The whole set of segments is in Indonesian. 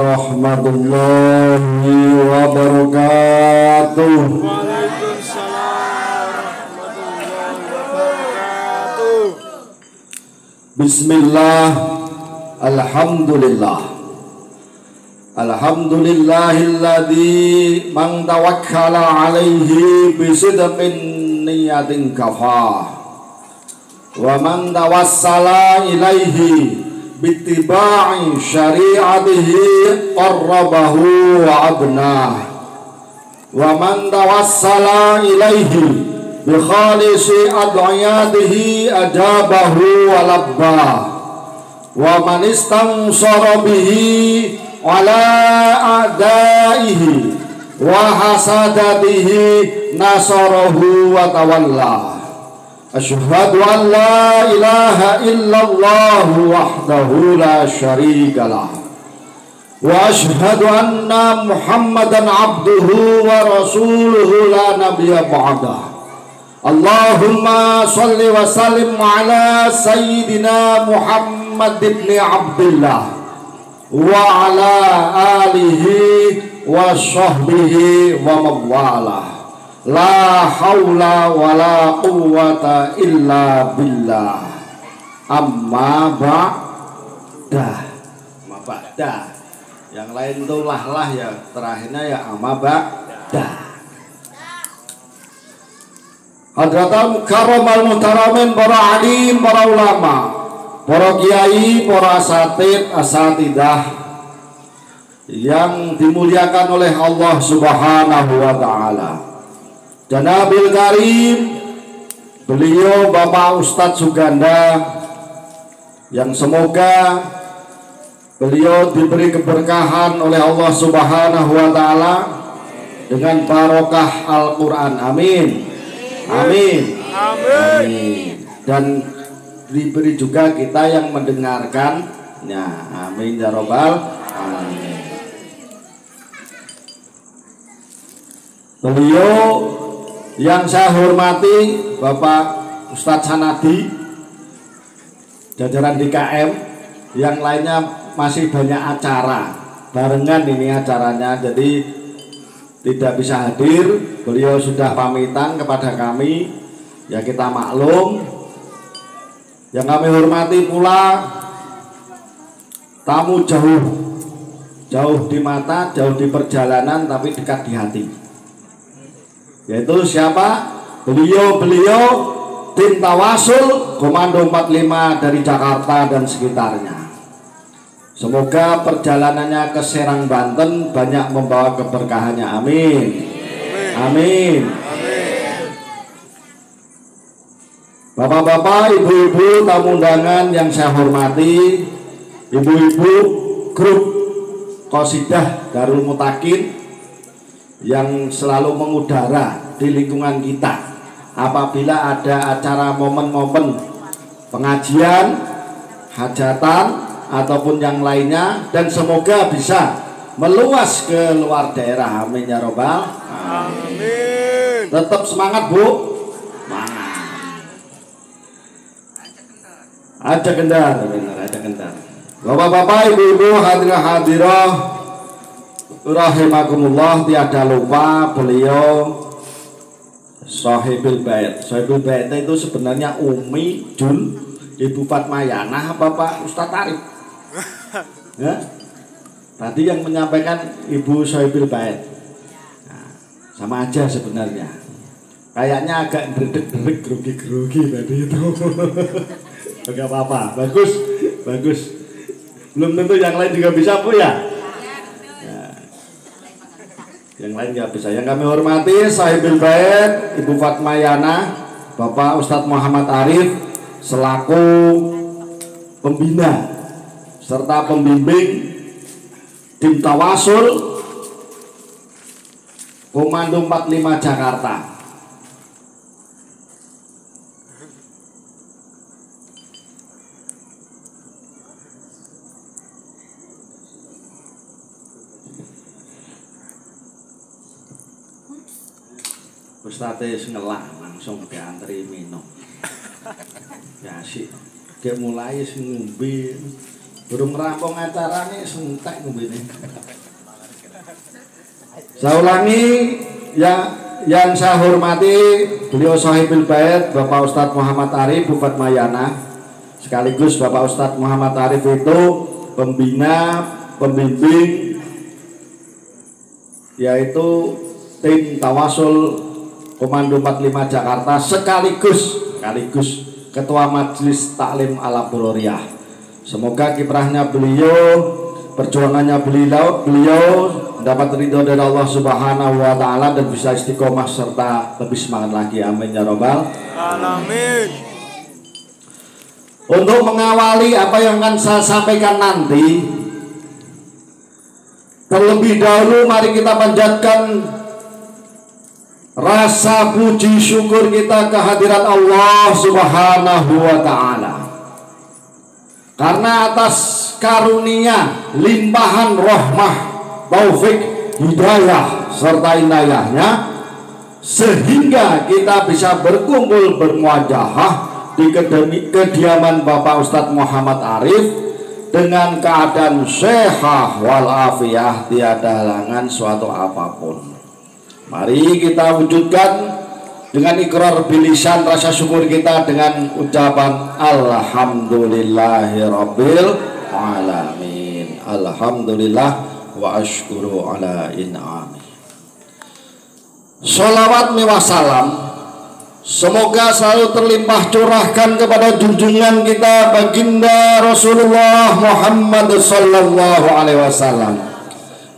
Warahmatullahi wabarakatuh. Waalaikumsalam warahmatullahi wabarakatuh. Bismillah. Alhamdulillah. Alhamdulillahilladzi man tawakkala alaihi bisidqin niyatin kafah. Wa man tawassala ilaihi bittiba'i syari'atihi qarrabahu wa abnah. Wa man tawassala ilaihi bi khalisi ad'iyatihi ajabahu wa labbah. Wa man istansara bihi ala a'daihi wa hasadatihi nasarahu wa tawalla. Asyhadu an la ilaha illallah wahdahu la syarika lah. Wa asyhadu anna Muhammadan abduhu wa rasuluhu la nabiyya ba'dah. Allahumma salli wa sallim ala sayyidina Muhammad ibn Abdullah wa ala alihi wa sahbihi wa mawalah. La haula wa la quwwata illa billah. Amma ba'dah. Amma ba'dah. Yang lain tuh lah ya, terakhirnya ya amma ba'dah. Hadratul karamal muhtaramin, para alim, para ulama, para kiai, para asatid, asatidah yang dimuliakan oleh Allah Subhanahu wa taala. Dan Nabil Karim, beliau Bapak Ustadz Suganda, yang semoga beliau diberi keberkahan oleh Allah Subhanahu wa taala dengan barokah Al-Qur'an. Amin. Amin. Amin. Dan diberi juga kita yang mendengarkan. Ya, amin ya robbal alamin. Beliau yang saya hormati Bapak Ustadz Sanadi, jajaran DKM, yang lainnya masih banyak acara barengan ini acaranya, jadi tidak bisa hadir. Beliau sudah pamitan kepada kami, ya kita maklum. Yang kami hormati pula tamu jauh di mata, jauh di perjalanan, tapi dekat di hati. Yaitu siapa? Beliau tim Tawasul Komando 45 dari Jakarta dan sekitarnya. Semoga perjalanannya ke Serang, Banten banyak membawa keberkahannya. Amin. Amin. Bapak-bapak, ibu-ibu, tamu undangan yang saya hormati, ibu-ibu grup Qasidah Darul Mutakin yang selalu mengudara di lingkungan kita apabila ada acara momen-momen pengajian, hajatan ataupun yang lainnya, dan semoga bisa meluas ke luar daerah. Amin ya robbal amin. Tetap semangat Bu. Semangat. Ada kendar, benar ada kendar. Bapak-bapak, ibu-ibu, hadirah rahimakumullah, tiada lupa beliau Sohibul Bait. Sohibul Bait itu sebenarnya Umi Jun, Ibu Fatmayana, Bapak Ustadz Arif. Ya? Tadi yang menyampaikan Ibu Sohibul Bait. Nah, sama aja sebenarnya. Kayaknya agak dredeg-dredeg, grogi-grogi tadi itu. Enggak apa-apa, bagus. Belum tentu yang lain juga bisa Bu ya. Yang lain nggak bisa. Yang kami hormati Sahibul Bait Ibu Fatmayana, Bapak Ustadz Muhammad Arif selaku pembina serta pembimbing tim Tawasul Komando 45 Jakarta. Ustadz ngelah langsung diantri minum. Ya sih, dia mulai ngombe Burung rampung acara nih sentek ngombe. Saya ulangi yang saya hormati beliau Shahibul Bait Bapak Ustadz Muhammad Arif Bufat Mayana, sekaligus Bapak Ustadz Muhammad Arif itu pembina pembimbing yaitu tim Tawasul Komando 45 Jakarta, sekaligus Ketua Majelis Taklim Al-Abroriyah. Semoga kiprahnya beliau, perjuangannya beliau dapat ridho dari Allah Subhanahu wa taala dan bisa istiqomah serta lebih semangat lagi. Amin ya robbal alamin. Untuk mengawali apa yang akan saya sampaikan nanti, terlebih dahulu mari kita panjatkan rasa puji syukur kita kehadirat Allah Subhanahu wa taala. Karena atas karunia, limpahan rahmah, taufik, hidayah serta inayahnya, sehingga kita bisa berkumpul bermuajahah di kediaman Bapak Ustadz Muhammad Arif dengan keadaan sehat walafiah, tiada halangan suatu apapun. Mari kita wujudkan dengan ikrar bilisan rasa syukur kita dengan ucapan alhamdulillahirabbil alamin. Alhamdulillah wa ashkuru ala in'ami. Sholawat miwa salam semoga selalu terlimpah curahkan kepada junjungan kita baginda Rasulullah Muhammad sallallahu alaihi wasallam,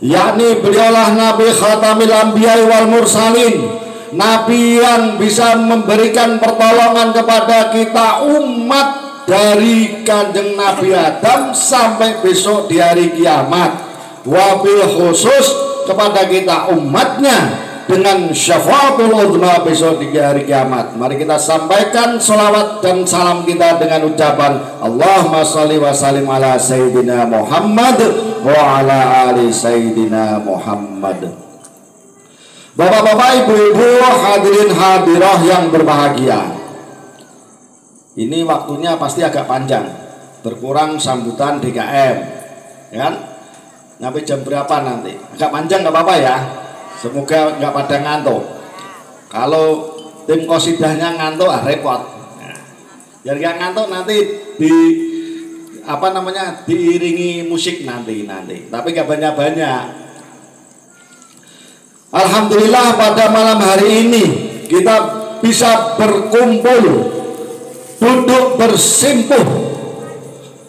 yakni beliaulah Nabi Khatamil Anbiya wal Mursalin, Nabi yang bisa memberikan pertolongan kepada kita umat dari kanjeng Nabi Adam sampai besok di hari kiamat, wabil khusus kepada kita umatnya dengan syafaatul uzma besok di hari kiamat. Mari kita sampaikan salawat dan salam kita dengan ucapan Allahumma sholli wa sallim ala sayyidina Muhammad wa ala ali sayyidina Muhammad. Bapak-bapak, ibu-ibu, hadirin hadirah yang berbahagia, ini waktunya pasti agak panjang, berkurang sambutan DKM, ya kan? Sampai jam berapa nanti? Agak panjang nggak apa-apa ya. Semoga nggak pada ngantuk. Kalau tim kosidahnya ngantuk, repot. Nah, biar nggak ngantuk nanti diiringi musik nanti. Tapi nggak banyak-banyak. Alhamdulillah pada malam hari ini kita bisa berkumpul, duduk bersimpuh,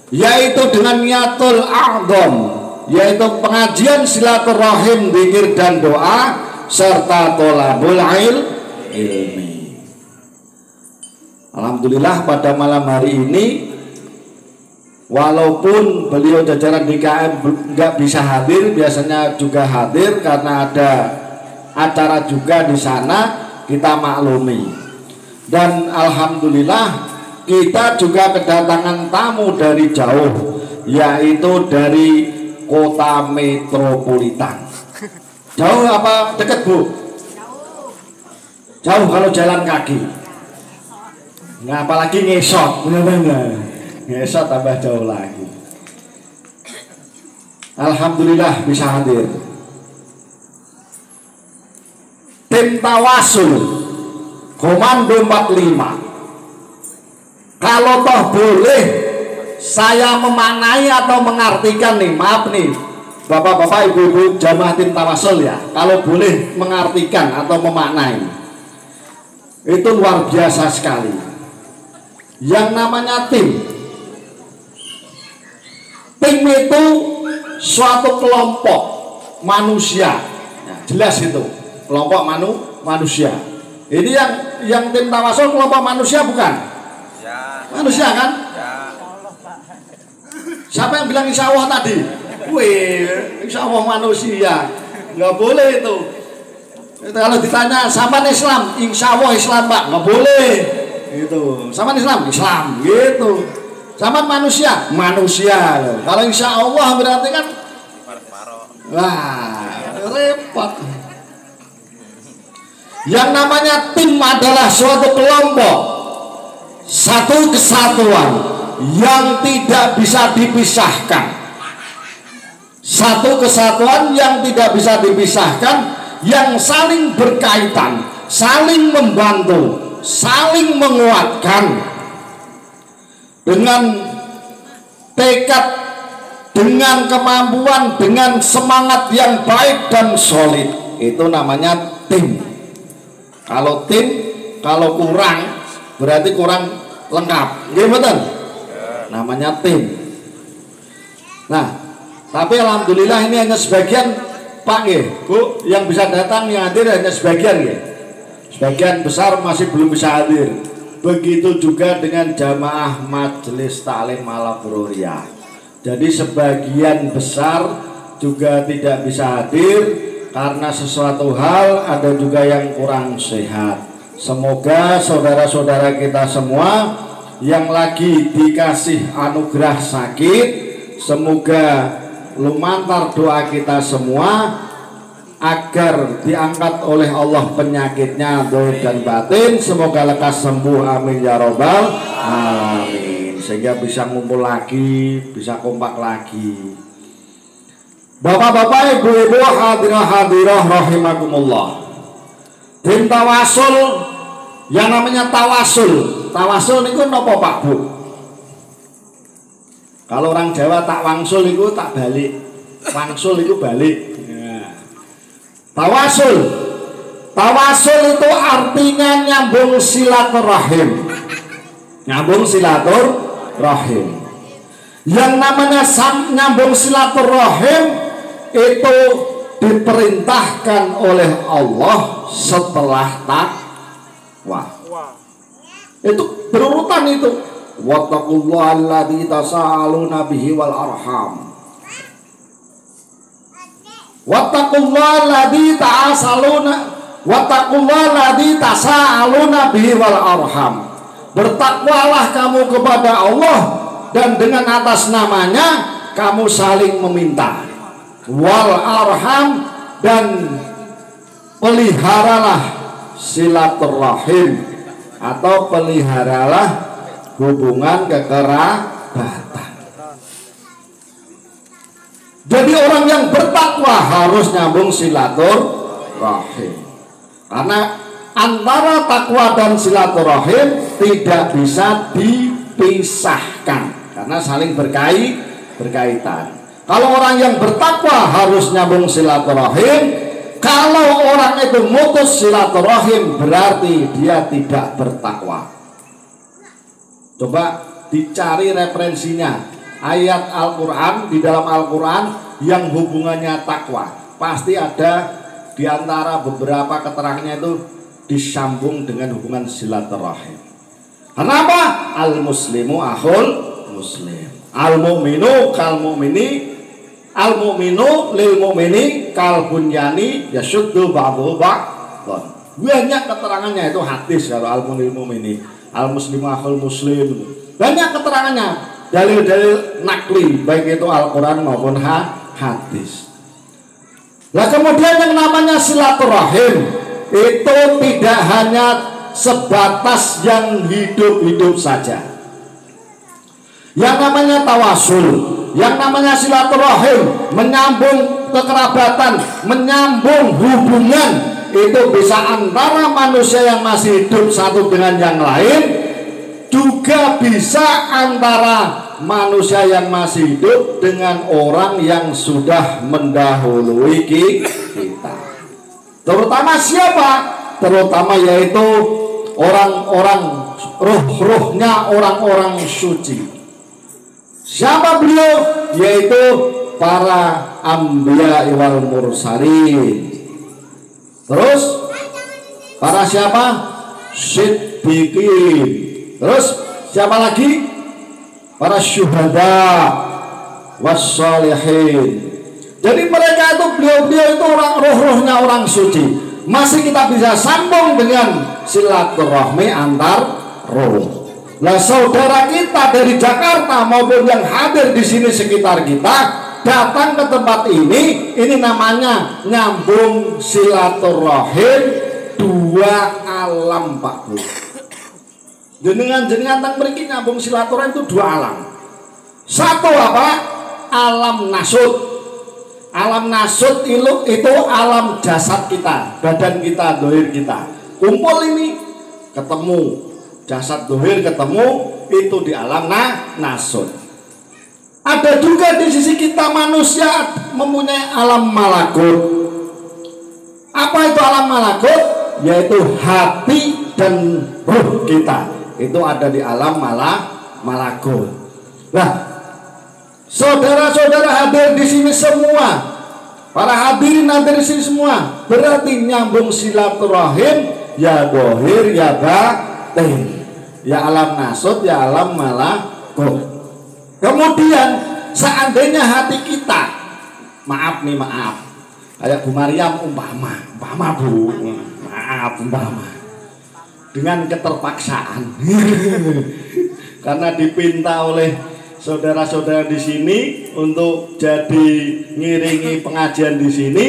yaitu dengan niatul a'dham, yaitu pengajian silaturahim, zikir dan doa serta tholabul ilmi. Alhamdulillah pada malam hari ini walaupun beliau jajaran DKM nggak bisa hadir, biasanya juga hadir karena ada acara juga di sana, kita maklumi. Dan alhamdulillah kita juga kedatangan tamu dari jauh, yaitu dari kota metropolitan. Jauh apa dekat Bu? Jauh kalau jalan kaki. Nah, apalagi ngesot, ngesot tambah jauh lagi. Alhamdulillah bisa hadir. Tim Tawasul Komando 45. Kalau toh boleh saya memaknai atau mengartikan nih, maaf nih bapak-bapak, ibu-ibu jamaah tim Tawasul ya, kalau boleh mengartikan atau memaknai, itu luar biasa sekali. Yang namanya tim itu suatu kelompok manusia, nah, jelas itu kelompok manusia. Ini yang tim Tawasul kelompok manusia bukan? Ya. Manusia kan? Ya. Siapa yang bilang insya Allah tadi? Wih, insya Allah manusia. Nggak boleh itu. Kalau ditanya sama Islam, insya Allah Islam Pak, nggak boleh. Gitu. Sama Islam, Islam. Gitu. Sama manusia, manusia. Kalau insya Allah berarti kan, wah, repot. Yang namanya tim adalah suatu kelompok, satu kesatuan, yang tidak bisa dipisahkan. Satu kesatuan yang tidak bisa dipisahkan, yang saling berkaitan, saling membantu, saling menguatkan dengan tekad, dengan kemampuan, dengan semangat yang baik dan solid. Itu namanya tim. Kalau tim, kalau kurang berarti kurang lengkap. Gimana? Namanya tim. Nah, tapi alhamdulillah ini hanya sebagian, Pak Bu, yang bisa datang, yang hadir hanya sebagian ya. Sebagian besar masih belum bisa hadir. Begitu juga dengan jamaah majelis taklim Malabruriyah. Jadi sebagian besar juga tidak bisa hadir karena sesuatu hal, ada juga yang kurang sehat. Semoga saudara-saudara kita semua yang lagi dikasih anugerah sakit, semoga lumantar doa kita semua agar diangkat oleh Allah penyakitnya zahir dan batin. Semoga lekas sembuh, amin ya robbal alamin, sehingga bisa ngumpul lagi, bisa kompak lagi. Bapak-bapak, ibu-ibu, hadirah-hadirah rahimakumullah. Tim tawasul, yang namanya tawasul. Tawasul itu apa Pak Bu? Kalau orang Jawa tak wangsul itu tak balik, wangsul itu balik. Ya. Tawasul, tawasul itu artinya nyambung silaturahim, nyambung silaturahim. Yang namanya nyambung silaturahim itu diperintahkan oleh Allah setelah takwa. Itu berurutan itu. Wattaqullaha alladzi tasaaluna bihi wal arham. Wattaqullaha alladzi tasaaluna bihi wal arham. Bertakwalah kamu kepada Allah dan dengan atas namanya kamu saling meminta. Wal arham, dan peliharalah silaturahim atau peliharalah hubungan kekerabatan. Jadi orang yang bertakwa harus nyambung silaturahim, karena antara takwa dan silaturahim tidak bisa dipisahkan karena saling berkaitan. Kalau orang yang bertakwa harus nyambung silaturahim, kalau orang itu mutus silaturahim berarti dia tidak bertakwa. Coba dicari referensinya, ayat Al-Quran, di dalam Al-Quran yang hubungannya takwa. Pasti ada di antara beberapa keterangannya itu disambung dengan hubungan silaturahim. Kenapa? Al-muslimu akhul muslim, al-mu'minu kal mu'mini, al-mu'minu lil mu'mini kal bunyani yashuddu ba'duhu ba'dhan. Banyak keterangannya itu hadis. Kalau al-mu'minu lil mu'mini, al-muslimu akhul muslim, banyak keterangannya, dalil-dalil nakli, baik itu Al-Quran maupun hadis. Nah kemudian yang namanya silaturahim itu tidak hanya sebatas yang hidup-hidup saja. Yang namanya tawasul, yang namanya silaturahim, menyambung kekerabatan, menyambung hubungan, itu bisa antara manusia yang masih hidup satu dengan yang lain, juga bisa antara manusia yang masih hidup dengan orang yang sudah mendahului kita. Terutama siapa? Terutama yaitu orang-orang roh-rohnya orang-orang suci. Siapa beliau? Yaitu para anbiya wal mursalin. Terus para siapa? Siddiqin. Terus siapa lagi? Para syuhada wassalihin. Jadi mereka itu, beliau-beliau itu orang roh-rohnya orang suci. Masih kita bisa sambung dengan silaturahmi antar roh. Nah saudara kita dari Jakarta maupun yang hadir di sini sekitar kita datang ke tempat ini namanya nyambung silaturahim dua alam Pak Bu. jenengan tang mriki nyambung silaturahim itu dua alam. Satu apa? Alam nasut. Alam nasut itu alam jasad kita, badan kita, dohir kita. Kumpul ini ketemu, jasad dohir ketemu, itu di alam nasut. Ada juga di sisi kita manusia mempunyai alam malakut. Apa itu alam malakut? Yaitu hati dan ruh kita. Itu ada di alam malakut. Nah, saudara-saudara hadir di sini semua, para hadirin hadir di sini semua, berarti nyambung silaturahim ya dohir ya batin, ya alam nasut ya alam malakut. Kemudian seandainya hati kita, maaf, kayak Bu Maryam umpama Bu, maaf dengan keterpaksaan, karena dipinta oleh saudara-saudara di sini untuk jadi ngiringi pengajian di sini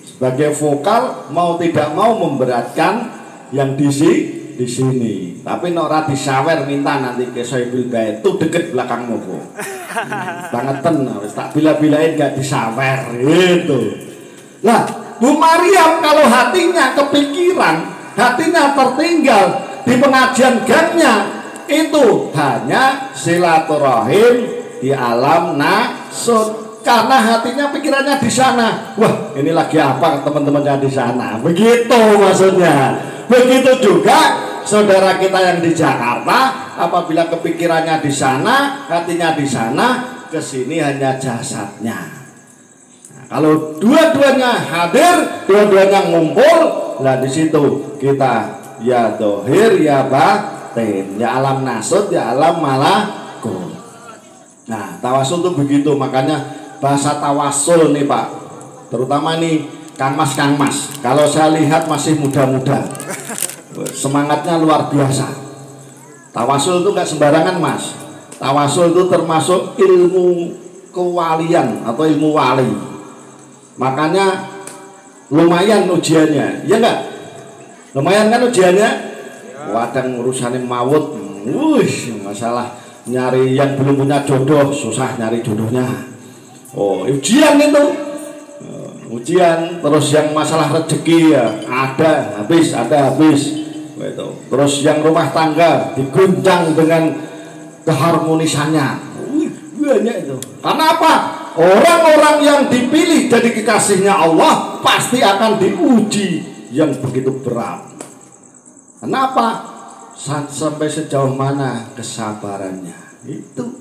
sebagai vokal, mau tidak mau memberatkan yang di sini. Tapi ora disawer minta nanti ke Sohibul Bait itu deket belakangmu Bu. Bangetan wis tak bila-bilain gak disawer gitu. Lah, Bu Maryam kalau hatinya kepikiran, hatinya tertinggal di pengajian gangnya, itu hanya silaturahim di alam nasut, karena hatinya pikirannya di sana. Wah, ini lagi apa teman-temannya di sana? Begitu maksudnya. Begitu juga saudara kita yang di Jakarta, apabila kepikirannya di sana, hatinya di sana, kesini hanya jasadnya. Nah, kalau dua-duanya hadir, dua-duanya ngumpul, lah di situ kita ya dohir ya batin, ya alam nasut ya alam malakut. Nah, tawasul itu begitu, makanya bahasa tawasul nih Pak, terutama nih Kang Mas, kalau saya lihat masih muda-muda, semangatnya luar biasa. Tawasul itu gak sembarangan Mas. Tawasul itu termasuk ilmu kewalian atau ilmu wali. Makanya lumayan ujiannya, ya enggak? Lumayan kan ujiannya? Wadang urusannya maut, masalah nyari yang belum punya jodoh, susah nyari jodohnya. Oh, ujian itu. Ujian, terus yang masalah rezeki ya ada habis. Gitu. Terus yang rumah tangga diguncang dengan keharmonisannya. Banyak itu. Karena apa? Orang-orang yang dipilih jadi kekasihnya Allah pasti akan diuji yang begitu berat. Kenapa? Sampai sejauh mana kesabarannya? Itu.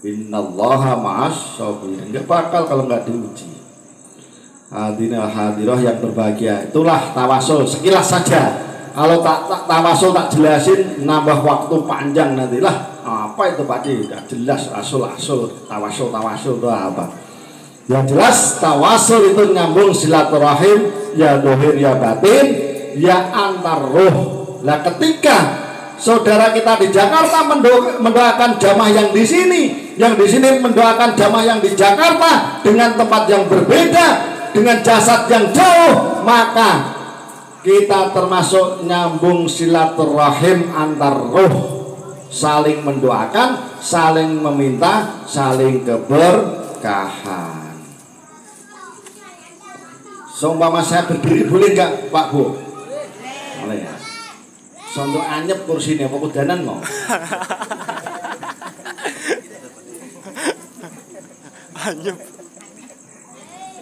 Innallaha ma'as sabirin. Enggak bakal kalau nggak diuji. Hadirin hadiroh yang berbahagia, itulah tawasul. Sekilas saja, kalau tak tawasul tak jelasin nambah waktu panjang nantilah. Apa itu Pak Ci? Tidak jelas asul tawasul itu apa. Yang jelas tawasul itu nyambung silaturahim ya dohir ya batin ya antar roh. Lah ketika saudara kita di Jakarta mendoakan jamaah yang di sini mendoakan jamaah yang di Jakarta dengan tempat yang berbeda, dengan jasad yang jauh, maka kita termasuk nyambung silaturahim antar roh, saling mendoakan, saling meminta, saling keberkahan. Seumpama saya berdiri boleh nggak Pak Bu? Boleh ya. Sondok anyep kursinya, apa kudanan mau?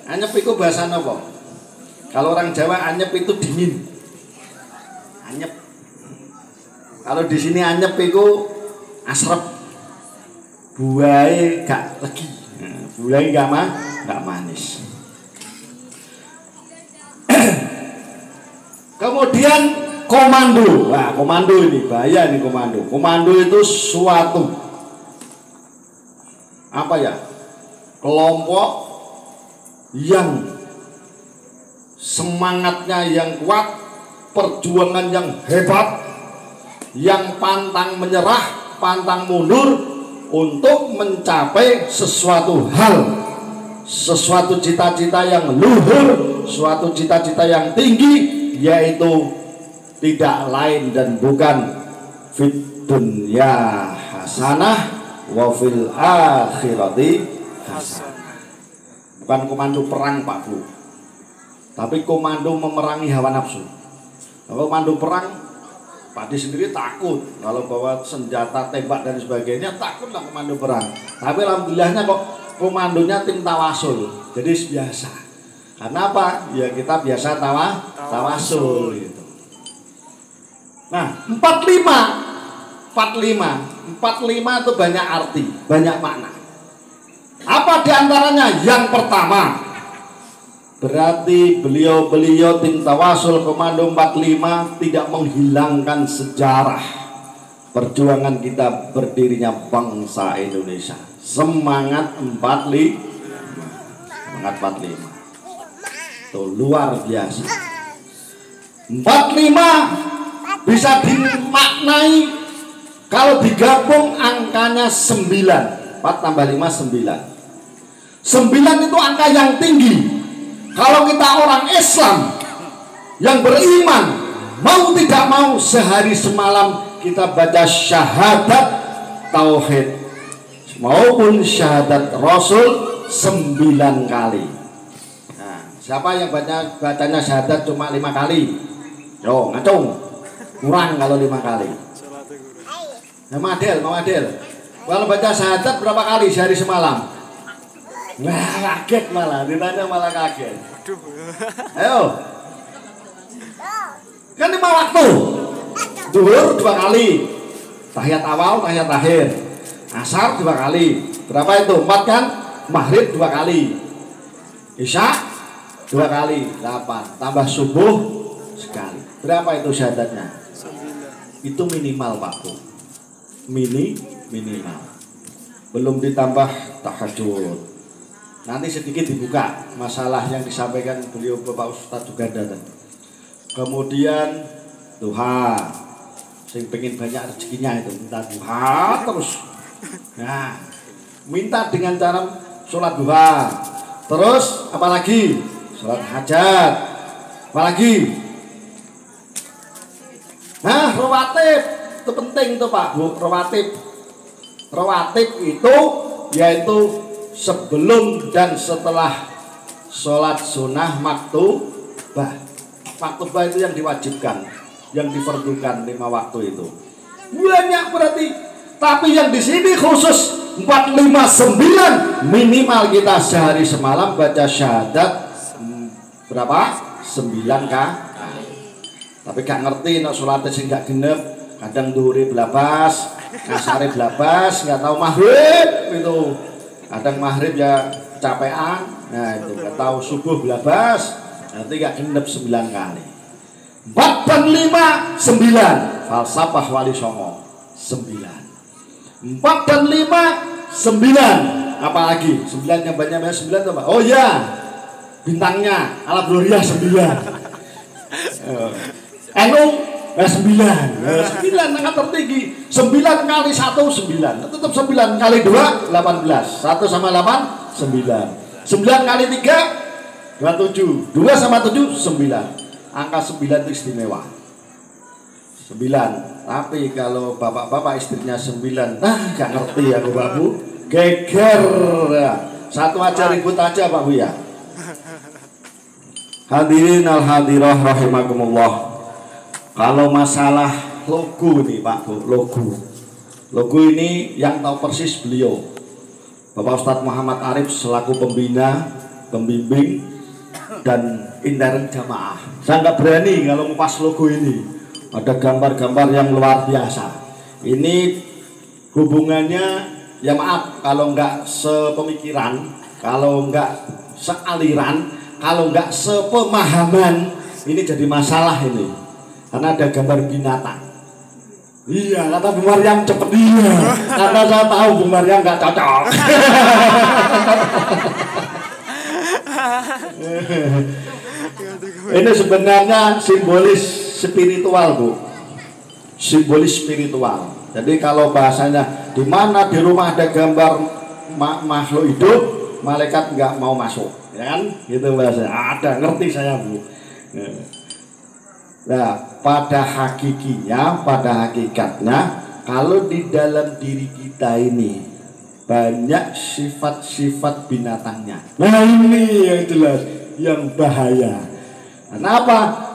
Anyep itu bahasa apa? Kalau orang Jawa anyep itu dingin. Anyep. Kalau di sini anyep itu asrep. Buahnya gak legi. Buahnya gak manis. Kemudian komando. Nah, komando ini bahaya nih komando. Komando itu suatu apa ya? Kelompok yang semangatnya yang kuat, perjuangan yang hebat, yang pantang menyerah, pantang mundur untuk mencapai sesuatu hal, sesuatu cita-cita yang luhur, suatu cita-cita yang tinggi, yaitu tidak lain dan bukan fit dunya hasanah wa fil akhirati hasanah. Bukan komando perang Pak Bu, tapi komando memerangi hawa nafsu. Kalau komando perang, Pak Di sendiri takut kalau bawa senjata tembak dan sebagainya, takutlah komando perang. Tapi alhamdulillahnya kok komandonya tim tawasul, jadi biasa. Karena apa? Ya kita biasa tawasul gitu. Nah, 45 itu banyak arti, banyak makna. Apa diantaranya? Yang pertama, berarti beliau tim tawasul komando 45 tidak menghilangkan sejarah perjuangan kita berdirinya bangsa Indonesia. Semangat 45. Itu luar biasa. 45 bisa dimaknai kalau digabung angkanya 9. 4 tambah 5 9. 9 itu angka yang tinggi. Kalau kita orang Islam yang beriman, mau tidak mau sehari semalam kita baca syahadat tauhid maupun syahadat Rasul 9 kali. Nah, siapa yang bacanya syahadat cuma 5 kali? Yo, ngacung. Kurang kalau 5 kali. Mau adil. Kalau baca syahadat berapa kali sehari semalam? Wah, kaget malah, ditanya malah kaget. Ayo. Kan 5 waktu. Zuhur 2 kali. Tahiyat awal, tahiyat akhir. Asar 2 kali. Berapa itu? 4 kan? Maghrib 2 kali. Isya 2 kali. 8. Tambah subuh sekali. Berapa itu syahadatnya? 9. Itu minimal Pak Bu. Minimal. Belum ditambah tahajud. Nanti sedikit dibuka masalah yang disampaikan beliau Bapak Ustadz juga datang. Kemudian duha, sing pengen banyak rezekinya itu minta duha terus. Nah, minta dengan cara sholat duha. Terus apalagi? Sholat hajat. Apalagi? Nah, rawatib itu penting tuh Pak Bu. Rawatib itu yaitu sebelum dan setelah sholat sunnah maktubah. Maktubah itu yang diwajibkan, yang diperlukan 5 waktu itu. Banyak berarti. Tapi yang di sini khusus 459 minimal kita sehari semalam baca syahadat berapa? 9 kali. Tapi gak ngerti nak sholatnya sih gak genep. Kadang duhuri belabas, ngasari belabas, nggak tahu maghrib itu. Kadang maghrib ya capean, nah itu nggak tahu subuh belabas, nanti gak genep 9 kali. 4 dan 5 9 falsafah wali songo 9. 4 dan 5 9 apalagi 9 yang banyak 9 apa? Oh ya bintangnya ala gloria 9. NU 9 angka tertinggi. 9 kali 1 9 tetap 9 kali 2 18 1 sama 8 9 kali 3 27 2 sama 7 9 angka 9 itu istimewa 9. Tapi kalau bapak-bapak istrinya 9 gak ngerti ya Bapak Bu geger satu aja ribut aja Pak Bu ya. Hadirin al-hadirah rahimakumullah. Kalau masalah logo nih Pak Bu, logo ini yang tahu persis beliau Bapak Ustadz Muhammad Arif selaku pembina, pembimbing dan intern jamaah. Saya nggak berani kalau ngupas logo ini. Ada gambar-gambar yang luar biasa. Ini hubungannya ya maaf kalau nggak sepemikiran, kalau nggak sealiran, kalau nggak sepemahaman, ini jadi masalah ini. Karena ada gambar binatang. Iya, kata Bu Maryam cepet dia. Karena saya tahu Bu Maryam nggak cocok. Ini sebenarnya simbolis spiritual Bu. Simbolis spiritual. Jadi kalau bahasanya di mana di rumah ada gambar makhluk hidup, malaikat nggak mau masuk, ya kan? Gitu bahasanya. Ada, ngerti saya Bu. Nah, pada hakikatnya, kalau di dalam diri kita ini banyak sifat-sifat binatangnya. Nah ini yang jelas, yang bahaya. Kenapa?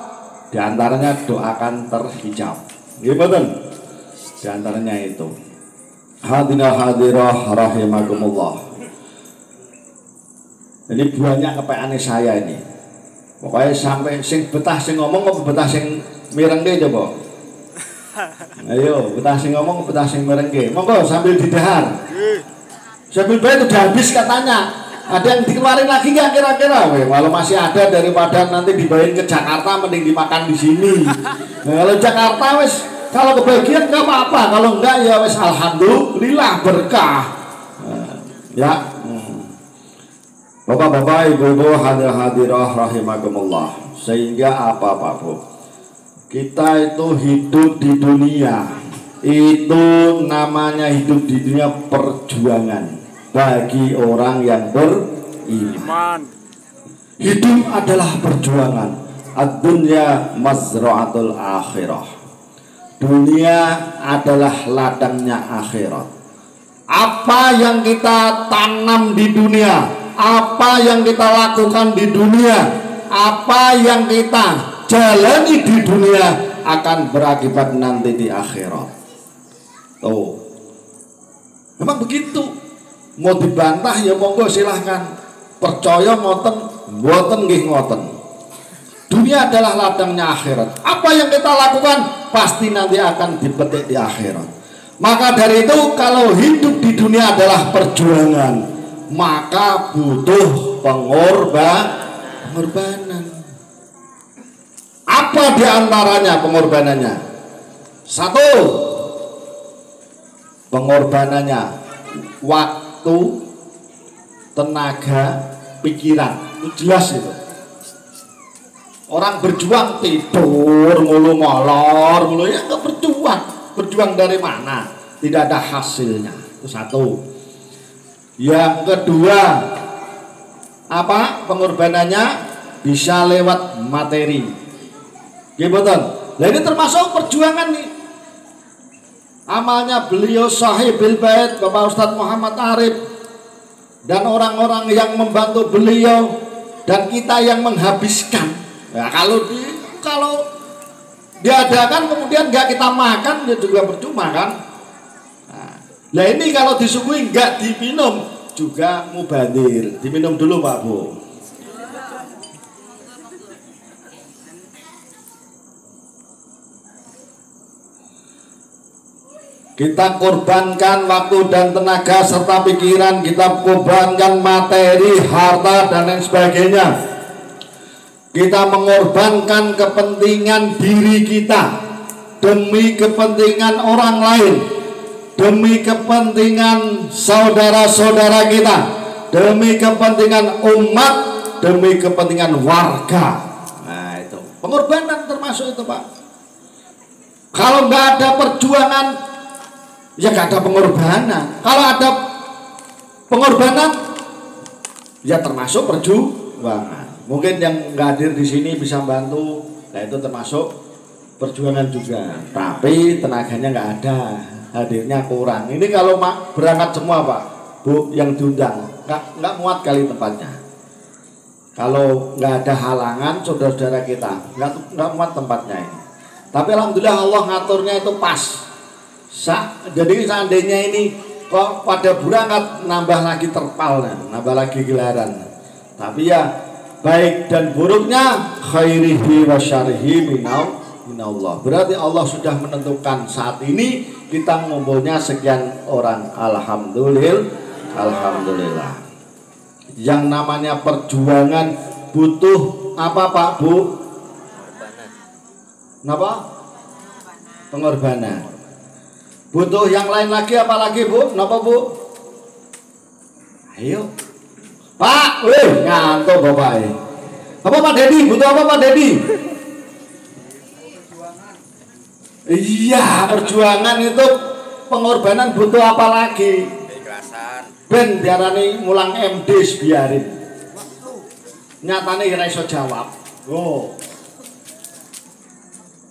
Di antaranya doakan terhijab. Gimana? Di antaranya itu. Hadinah hadirah rahimakumullah. Ini banyak kepeane saya ini. Pokoknya sampai sing betah sing ngomong apa betah sing mirengke coba. Ayo, betah sing ngomong betah sing mirengke. Monggo sambil didahar. Sambil baik udah habis katanya. Ada yang dikeluarin lagi nggak kira-kira? Kalau masih ada daripada nanti dibawain ke Jakarta mending dimakan di sini. Nah, kalau Jakarta wes kalau kebagian nggak apa-apa. Kalau enggak ya wes alhamdulillah berkah. Nah, ya. Bapak-bapak, ibu-ibu, hadirah rahimakumullah. Sehingga apa-apa Bu, kita itu hidup di dunia, itu namanya hidup di dunia perjuangan bagi orang yang beriman. Hidup adalah perjuangan. Ad-dunya mazra'atul akhirah. Dunia adalah ladangnya akhirat. Apa yang kita tanam di dunia, apa yang kita lakukan di dunia, apa yang kita jalani di dunia akan berakibat nanti di akhirat. Tuh, memang begitu. Mau dibantah ya monggo silahkan. Percaya ngoten, mboten nggih ngoten. Dunia adalah ladangnya akhirat. Apa yang kita lakukan pasti nanti akan dipetik di akhirat. Maka dari itu kalau hidup di dunia adalah perjuangan, maka butuh pengorbanan. Apa diantaranya pengorbanannya? Satu, pengorbanannya waktu, tenaga, pikiran. Itu jelas itu. Orang berjuang tidur mulu, molor mulu, ya nggak berjuang. Berjuang dari mana? Tidak ada hasilnya. Itu satu. Yang kedua, apa pengorbanannya? Bisa lewat materi. Gimana? Nah ini termasuk perjuangan nih. Amalnya beliau Sahibul Bait Bapak Ustadz Muhammad Arif dan orang-orang yang membantu beliau dan kita yang menghabiskan. Ya, kalau diadakan kemudian nggak kita makan ya juga percuma kan. Nah ini kalau disuguhi nggak diminum juga mubadir. Diminum dulu Pak Bu. Kita korbankan waktu dan tenaga serta pikiran, kita korbankan materi, harta dan lain sebagainya. Kita mengorbankan kepentingan diri kita demi kepentingan orang lain, demi kepentingan saudara-saudara kita, demi kepentingan umat, demi kepentingan warga. Nah itu pengorbanan termasuk itu Pak. Kalau nggak ada perjuangan ya nggak ada pengorbanan. Kalau ada pengorbanan ya termasuk perjuangan. Mungkin yang nggak hadir di sini bisa bantu, nah itu termasuk perjuangan juga. Tapi tenaganya nggak ada, hadirnya kurang. Ini kalau berangkat semua Pak, Bu yang diundang, nggak muat kali tempatnya. Kalau nggak ada halangan, saudara-saudara kita nggak muat tempatnya ini. Tapi alhamdulillah Allah ngaturnya itu pas. Jadi seandainya ini kok pada berangkat nambah lagi terpal, nambah lagi gelaran. Tapi ya baik dan buruknya khairihi wa syarihi minallah. Berarti Allah sudah menentukan saat ini kita ngumpulnya sekian orang. Alhamdulillah. Yang namanya perjuangan butuh apa Pak Bu? Kenapa? Pengorbanan. Butuh yang lain lagi apa lagi Bu? Kenapa Bu? Ayo Pak, ngantuk Bapak ini. Apa Pak Dedi? Butuh apa Pak Dedi? Iya, perjuangan itu pengorbanan butuh apa lagi? Keikhlasan. Ben diarani mulang MD biarin. Nyatane ora iso jawab. Oh.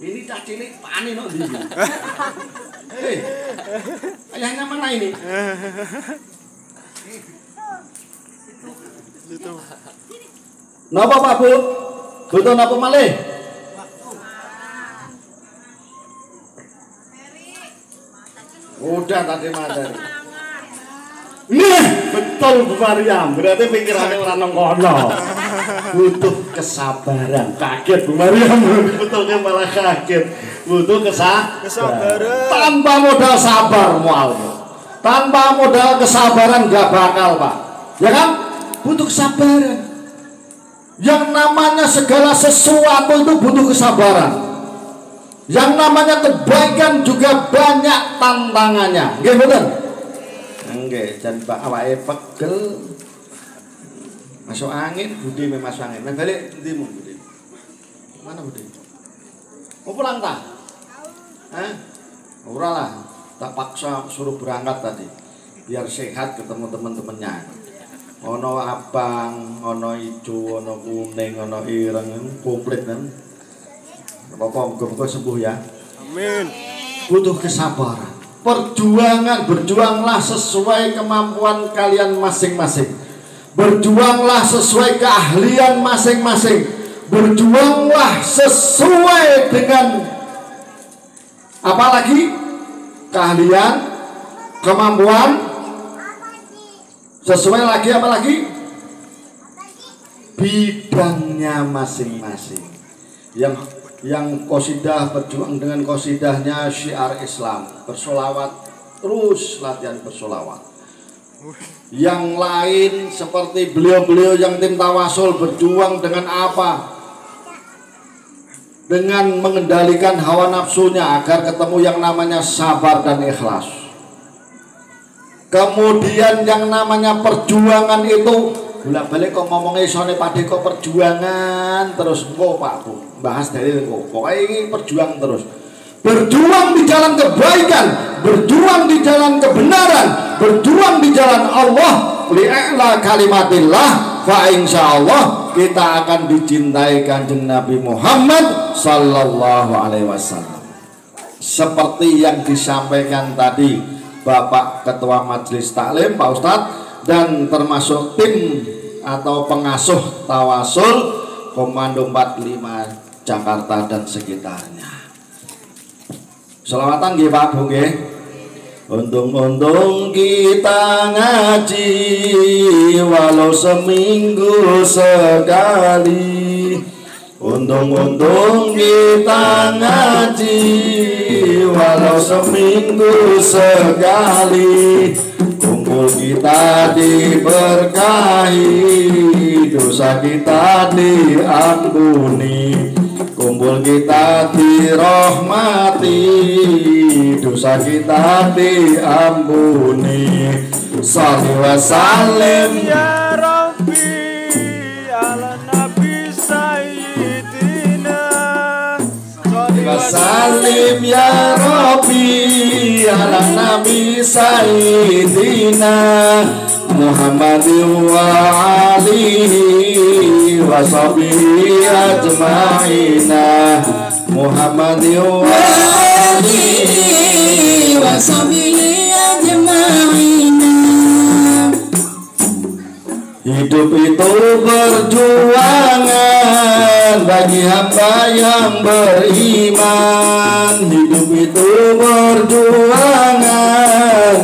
Ini cah cilik pani no ndi. Hei. Ayahnya mana ini? Itu. Napa Pak Bu? Butuh napa malih? Udah tadi materi. Nih, betul Bu Maryam. Berarti pikirannya orang nang kono. Butuh kesabaran. Kaget Bu Maryam, betulnya malah kaget. Butuh kesabaran. Tanpa modal sabar mual. Tanpa modal kesabaran gak bakal, Pak. Ya kan? Butuh kesabaran. Yang namanya segala sesuatu itu butuh kesabaran. Yang namanya kebaikan juga banyak tantangannya. Nggih betul? Nggih, jan Pak awake pegel. Masuk angin, Budi masuk angin. Nah, balik ndimu Budi. Mana Budi? Mau pulang tak? Hah? Ora lah, tak paksa suruh berangkat tadi. Biar sehat ketemu teman-temannya. Ono abang, ono ijo, ono kuning, ono ireng, komplit kan. Apa-apa muga-muga sembuh ya. Amin. Butuh kesabaran. Perjuangan, berjuanglah sesuai kemampuan kalian masing-masing. Berjuanglah sesuai keahlian masing-masing. Berjuanglah sesuai dengan apalagi keahlian, kemampuan, sesuai lagi apalagi bidangnya masing-masing. Yang qasidah berjuang dengan qasidahnya syiar Islam, bersolawat terus, latihan bersolawat. Yang lain seperti beliau-beliau yang tim tawasul berjuang dengan apa? Dengan mengendalikan hawa nafsunya agar ketemu yang namanya sabar dan ikhlas. Kemudian yang namanya perjuangan itu bolak-balik kok ngomongnya sone pade kok perjuangan terus kok Pak Bu bahas dari kok pokoknya ini perjuang terus, berjuang di jalan kebaikan, berjuang di jalan kebenaran, berjuang di jalan Allah li'a'la kalimatillah, fa insyaallah kita akan dicintai Kanjeng Nabi Muhammad sallallahu alaihi wasallam seperti yang disampaikan tadi Bapak Ketua Majelis Taklim Pak Ustadz dan termasuk tim atau pengasuh tawasul Komando 45 Jakarta dan sekitarnya. Selawatan nggih Pak Bu nggih. Untung-untung kita ngaji walau seminggu sekali. Untung-untung kita ngaji walau seminggu sekali. Kumpul kita diberkahi, dosa kita diampuni. Kumpul kita dirahmati, dosa kita diampuni. Shalli wa sallim Ya Rabbi ala Nabi Sayyidina. Shalli wa sallim ya Rabbi ala Nabi Sayyidina Muhammadin wa alihi wa sahbihi ajma'ina. Muhammadin wa alihi wa sahbihi ajma'ina. Hidup itu perjuangan bagi hamba yang beriman. Hidup itu perjuangan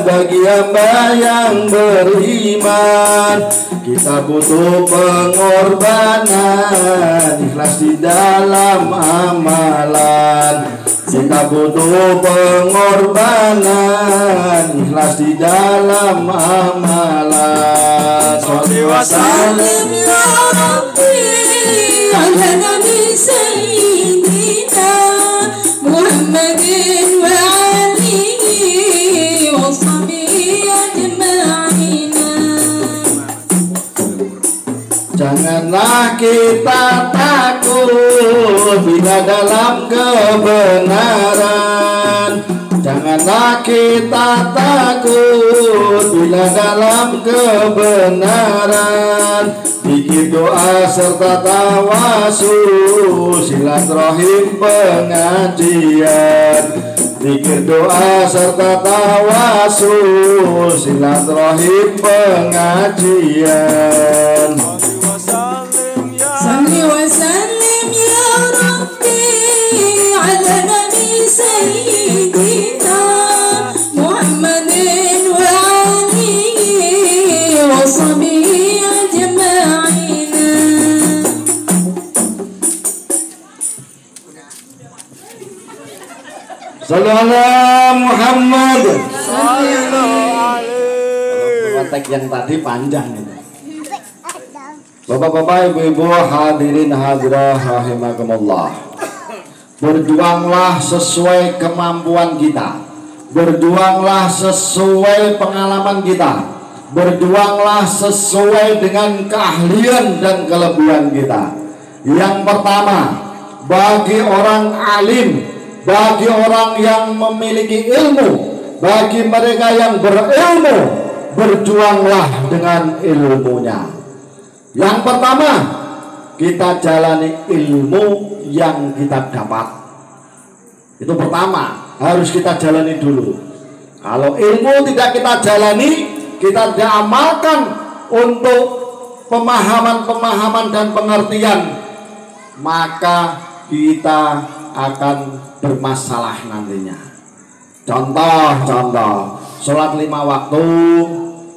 bagi hamba yang beriman. Kita butuh pengorbanan, ikhlas di dalam amalan. Kita butuh pengorbanan, ikhlas di dalam amalan. Shalli wa sallim ya Rabbi ala Nabi Sayyidina Muhammadin wa alihi wa sahbihi ajma'ina. Janganlah kita takut bila dalam kebenaran. Janganlah kita takut bila dalam kebenaran, zikir doa serta tawasul, silaturahim pengajian. Zikir doa serta tawasul, silaturahim pengajian. Salli wa sallim ya Rabbi ala nabi sayyidina Muhammadin wa alihi wa sahbihi ajma'in. Sallallahu Muhammad. Sallallahu yang tadi panjang itu. Bapak-bapak, ibu-ibu, hadirin hadirah rahimakumullah. Berjuanglah sesuai kemampuan kita. Berjuanglah sesuai pengalaman kita. Berjuanglah sesuai dengan keahlian dan kelebihan kita. Yang pertama, bagi orang alim, bagi orang yang memiliki ilmu, bagi mereka yang berilmu, berjuanglah dengan ilmunya. Yang pertama, kita jalani ilmu yang kita dapat. Itu pertama, harus kita jalani dulu. Kalau ilmu tidak kita jalani, kita tidak amalkan untuk pemahaman-pemahaman dan pengertian, maka kita akan bermasalah nantinya. Contoh, sholat 5 waktu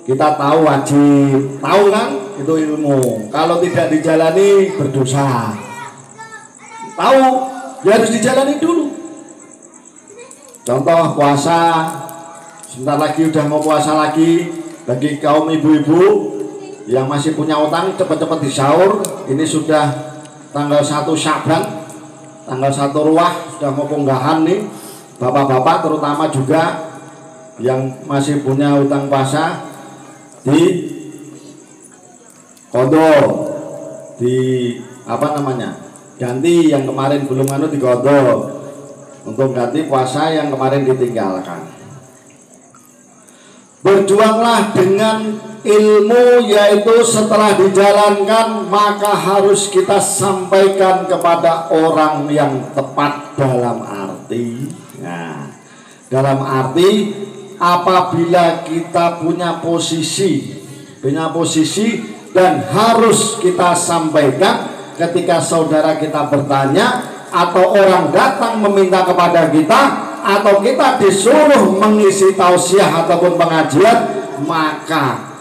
kita tahu wajib, tahu kan? Itu ilmu. Kalau tidak dijalani berdosa. Tahu, ya harus dijalani dulu. Contoh puasa, sebentar lagi udah mau puasa lagi. Bagi kaum ibu-ibu yang masih punya utang, cepat-cepat disaur. Ini sudah tanggal 1 Sya'ban, tanggal 1 Ruwah, sudah mau punggahan nih. Bapak-bapak terutama juga yang masih punya utang puasa, di kodo, di apa namanya, ganti yang kemarin belum di kodo, untuk ganti puasa yang kemarin ditinggalkan. Berjuanglah dengan ilmu, yaitu setelah dijalankan maka harus kita sampaikan kepada orang yang tepat. Dalam arti, apabila kita punya posisi dan harus kita sampaikan ketika saudara kita bertanya atau orang datang meminta kepada kita atau kita disuruh mengisi tausiah ataupun pengajian, maka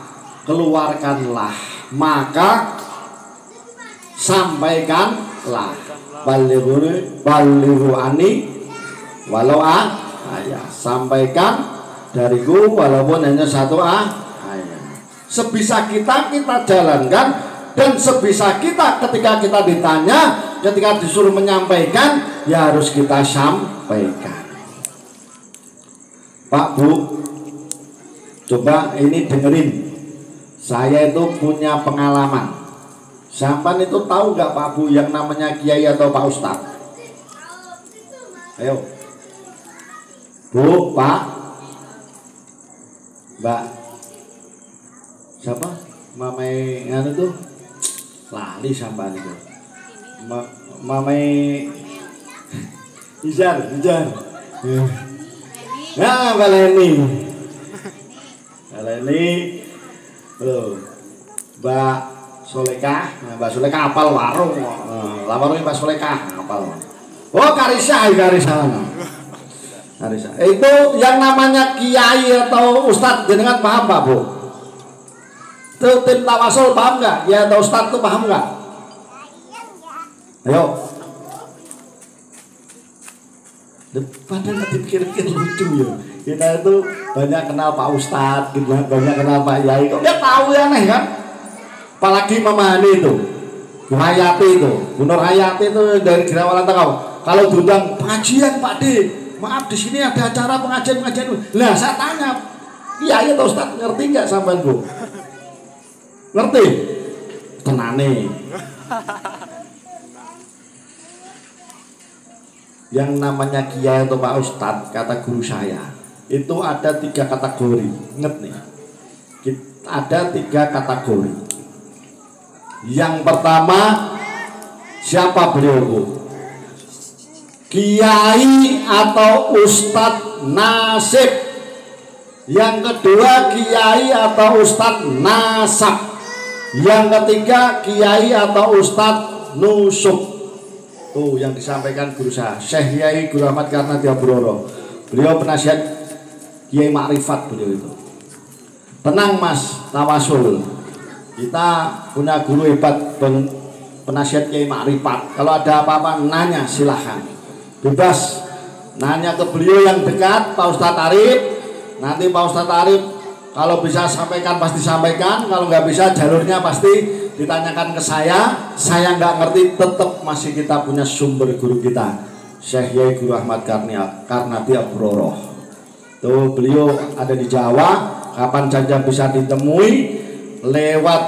keluarkanlah, maka sampaikanlah. Balighu ani walau ayat, sampaikan dariku walaupun hanya 1 ayat. Sebisa kita jalankan, dan sebisa kita ketika kita ditanya, ketika disuruh menyampaikan, ya harus kita sampaikan. Pak, Bu, coba ini dengerin, saya itu punya pengalaman. Sampan itu tahu nggak Pak Bu yang namanya Kiai atau Pak Ustadz? Ayo, Bu, Pak, Mbak, siapa? Mamai nganu tuh, lali sampan itu. Mamai Ijar. Ya, Baleni, Mbak Solekah, Mbak Solekah apal warung, warungnya Mbak Solekah apal. Oh, Karisa. Itu yang namanya kiai atau ustadz, jenengan paham Pak Bu? Itu tim tawasul paham nggak? Ya atau ustadz tuh paham nggak? Ayo. Padahal dipikir-pikir lucu ya. Kita itu banyak kenal Pak Ustadz, banyak kenal Pak Yai. Kok dia tahu ya aneh kan? Apalagi Mamani itu, Bu Hayati itu, Bu Nur Hayati itu dari Gerawalan Tengah. Kalau diundang pengajian Pak D, maaf di sini ada acara pengajian. Lah saya tanya, Kiai atau Ustadz ngerti nggak sampean Bu? Ngerti? Tenane. yang namanya kiai atau Pak Ustadz, kata guru saya, itu ada 3 kategori. Ingat nih, ada 3 kategori. Yang pertama, siapa beliau? Kiai atau Ustadz nasib. Yang kedua, kiai atau Ustadz nasab. Yang ketiga, kiai atau Ustadz nusuk. Tuh yang disampaikan guru saya, Syekh Yai Guru Ahmad Karnadi Abroro. Beliau penasihat Kiai Makrifat beliau itu. Tenang Mas, tawasul. Kita punya guru hebat, penasihat Kiai Makrifat. Kalau ada apa-apa nanya silahkan, bebas. Nanya ke beliau yang dekat, Pak Ustadz Arif. Nanti Pak Ustadz Arif kalau bisa sampaikan pasti sampaikan, kalau nggak bisa jalurnya pasti ditanyakan ke saya nggak ngerti, tetap masih kita punya sumber guru kita, Syekh Yai Guru Ahmad Karnadi Abroro. Tuh beliau ada di Jawa, kapan saja bisa ditemui lewat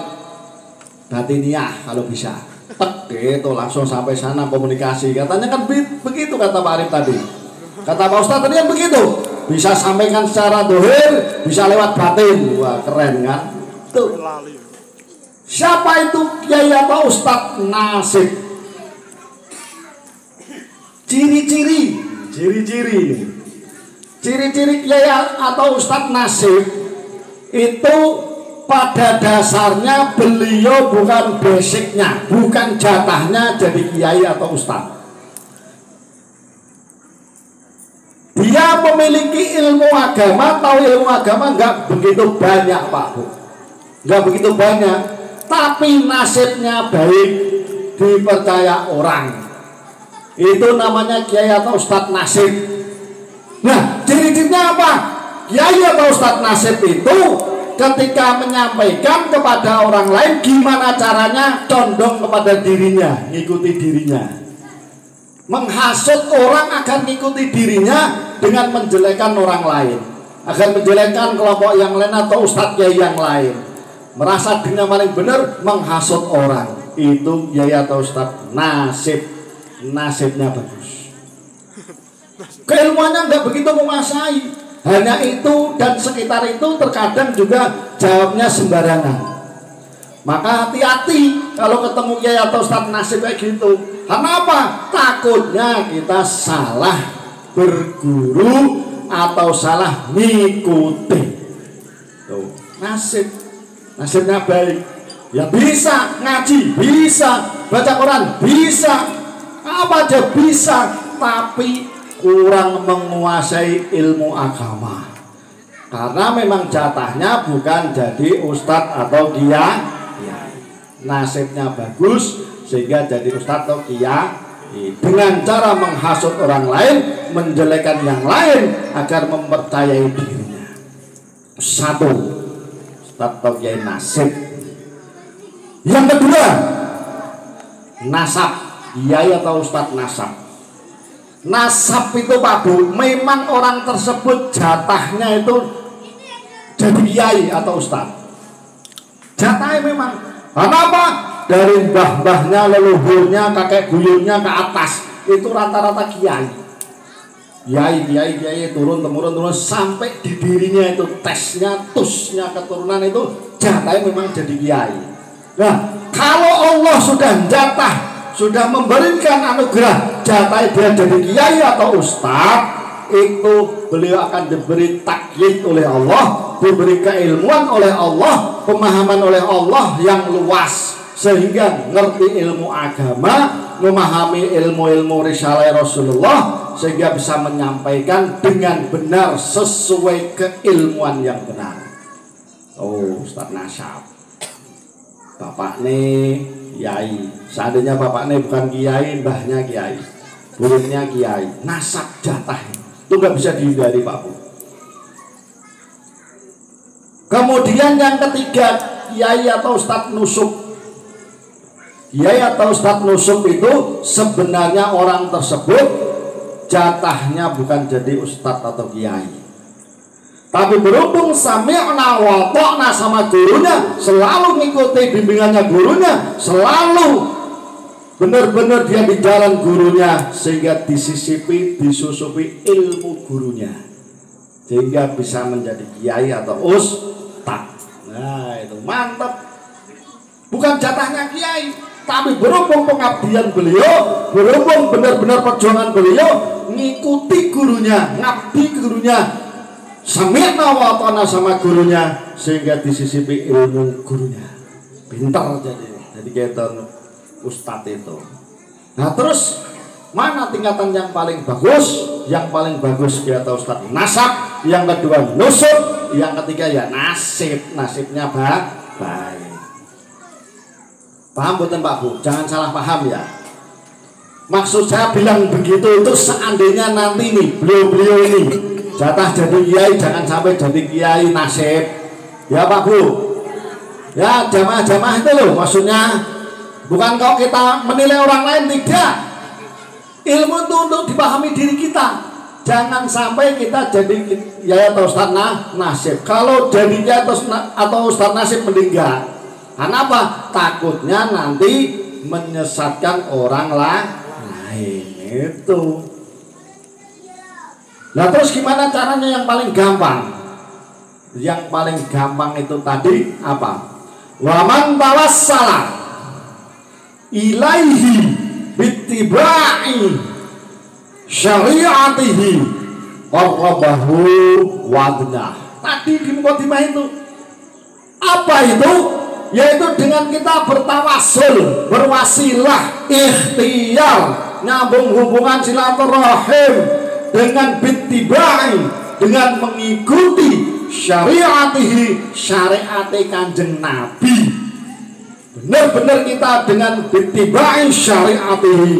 batiniah kalau bisa. Tek gitu langsung sampai sana komunikasi. Katanya kan begitu kata Pak Arif tadi. Kata Pak Ustadz tadi kan begitu. Bisa sampaikan secara dohir, bisa lewat batin. Wah keren kan? Tuh. Siapa itu kiai atau Ustadz nasib? Ciri-ciri kiai atau Ustadz nasib itu pada dasarnya beliau bukan basicnya, bukan jatahnya jadi kiai atau Ustadz. Dia memiliki ilmu agama, tahu ilmu agama nggak begitu banyak Pak Bu, nggak begitu banyak, tapi nasibnya baik, dipercaya orang. Itu namanya kiai atau Ustadz nasib. Nah, ciri-cirinya apa? Kiai atau Ustadz nasib itu ketika menyampaikan kepada orang lain, gimana caranya condong kepada dirinya, ngikuti dirinya. Menghasut orang agar ngikuti dirinya dengan menjelekkan orang lain, agar menjelekkan kelompok yang lain atau Ustadz kiai yang lain. Merasa dirinya paling benar, menghasut orang. Itu kiai atau Ustadz nasib. Nasibnya bagus, keilmuannya nggak begitu menguasai, hanya itu dan sekitar itu, terkadang juga jawabnya sembarangan. Maka hati-hati kalau ketemu kiai atau Ustadz nasib kayak gitu. Karena apa? Takutnya kita salah berguru atau salah ngikuti. Tuh, nasibnya baik, ya bisa ngaji, bisa baca Quran, bisa apa aja bisa, tapi kurang menguasai ilmu agama. Karena memang jatahnya bukan jadi ustadz atau kiai. Nasibnya bagus sehingga jadi ustadz atau kiai dengan cara menghasut orang lain, menjelekkan yang lain agar mempercayai dirinya. Satu, ustadz atau kiai nasib. Yang kedua, nasab. Kiai atau Ustadz nasab. Nasab itu Pak Bu, memang orang tersebut jatahnya itu jadi kiai atau Ustadz. Jatahnya memang. Kenapa? Dari mbah-mbahnya, leluhurnya, kakek buyutnya ke atas itu rata-rata kiai. Kiai turun sampai di dirinya itu tesnya, tusnya keturunan itu jatahnya memang jadi kiai. Nah, kalau Allah sudah jatah, sudah memberikan anugerah jatah dia jadi kiai atau ustadz, itu beliau akan diberi takyid oleh Allah, diberi keilmuan oleh Allah, pemahaman oleh Allah yang luas, sehingga ngerti ilmu agama, memahami ilmu-ilmu risalah Rasulullah, sehingga bisa menyampaikan dengan benar sesuai keilmuan yang benar. Oh, Ustadz nasab, bapak nih kiai, seandainya bapaknya bukan kiai, mbahnya kiai, burungnya kiai, nasab jatah itu nggak bisa dihindari Pak Bu. Kemudian yang ketiga, kiai atau Ustadz nusuk. Kiai atau Ustadz nusuk itu sebenarnya orang tersebut jatahnya bukan jadi Ustadz atau kiai, tapi berhubung sami'na wa ta'na sama gurunya, selalu mengikuti bimbingannya gurunya, selalu benar-benar dia di jalan gurunya, sehingga disisipi, disusupi ilmu gurunya, sehingga bisa menjadi kiai atau ustaz. Nah itu mantap. Bukan jatahnya kiai, tapi berhubung pengabdian beliau, berhubung benar-benar perjuangan beliau, ngikuti gurunya, ngabdi gurunya, sami'na wa ata'na sama gurunya, sehingga disisipi ilmu gurunya. Pintar jadi kita ustadz itu. Nah terus mana tingkatan yang paling bagus? Yang paling bagus kita ustadz nasab, yang kedua nusuk, yang ketiga ya nasib. Nasibnya baik. Paham bukan Pak Bu? Jangan salah paham ya. Maksud saya bilang begitu itu seandainya nanti nih beliau-beliau ini jatah jadi kiai, jangan sampai jadi kiai nasib. Ya Pak Bu. Ya jamaah-jamaah itu loh maksudnya. Bukan kalau kita menilai orang lain, tidak. Ilmu itu untuk dipahami diri kita. Jangan sampai kita jadi ya atau ustaz nasib. Kalau jadinya atau ustaz nasib meninggal. Karena apa? Takutnya nanti menyesatkan orang lain itu. Nah terus gimana caranya yang paling gampang? Yang paling gampang itu tadi apa? Waman tawassala ilaihi bittiba'i syari'atihi qarrabahu wadnah. Tadi di mukadimah itu apa itu? Yaitu dengan kita bertawassul, berwasilah, ikhtiar, nyambung hubungan silaturahim dengan bittiba'i, dengan mengikuti syari'atihi, syariat Kanjeng Nabi. Benar-benar kita dengan bittiba'i syari'atihi,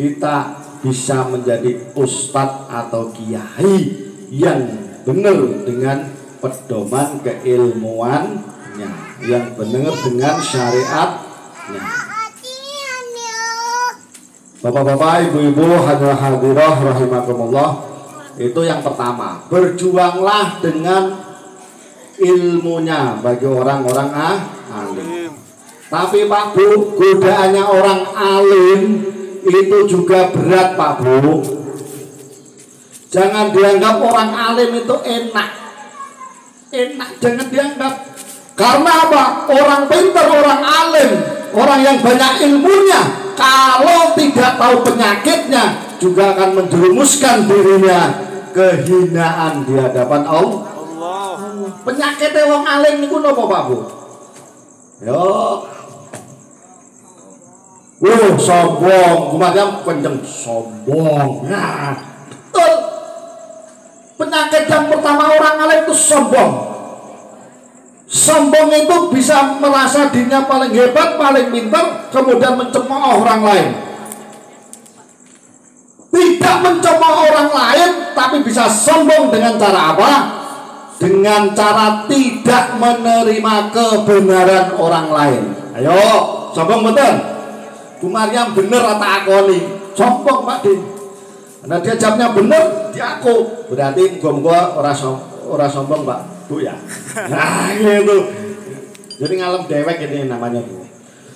kita bisa menjadi ustadz atau kiai yang benar dengan pedoman keilmuannya, yang benar dengan syariatnya. Bapak-bapak, ibu-ibu, hadirah rahimakumullah, itu yang pertama. Berjuanglah dengan ilmunya bagi orang-orang alim. Tapi Pak Bu, godaannya orang alim itu juga berat Pak Bu. Jangan dianggap orang alim itu enak. Jangan dianggap. Karena apa? Orang pintar, orang alim, orang yang banyak ilmunya, kalau tidak tahu penyakitnya, juga akan menjerumuskan dirinya kehinaan di hadapan Allah. Penyakitnya wong alim niku napa Pak Bu? Yo. Sombong, kemarin kenceng sombong. Nah, betul. Penyakit yang pertama orang alim itu sombong. Sombong itu bisa merasa dirinya paling hebat, paling pintar, kemudian mencemooh orang lain. Tidak mencemooh orang lain, tapi bisa sombong dengan cara apa? Dengan cara tidak menerima kebenaran orang lain. Ayo, sombong betul. Bu Maryam bener atau akoni? Sombong Pak Din. Nah dia jawabnya bener, dia aku. Berarti gua ora sombong Pak Bu ya. Nah gitu. Jadi ngalem dewek ini namanya Bu.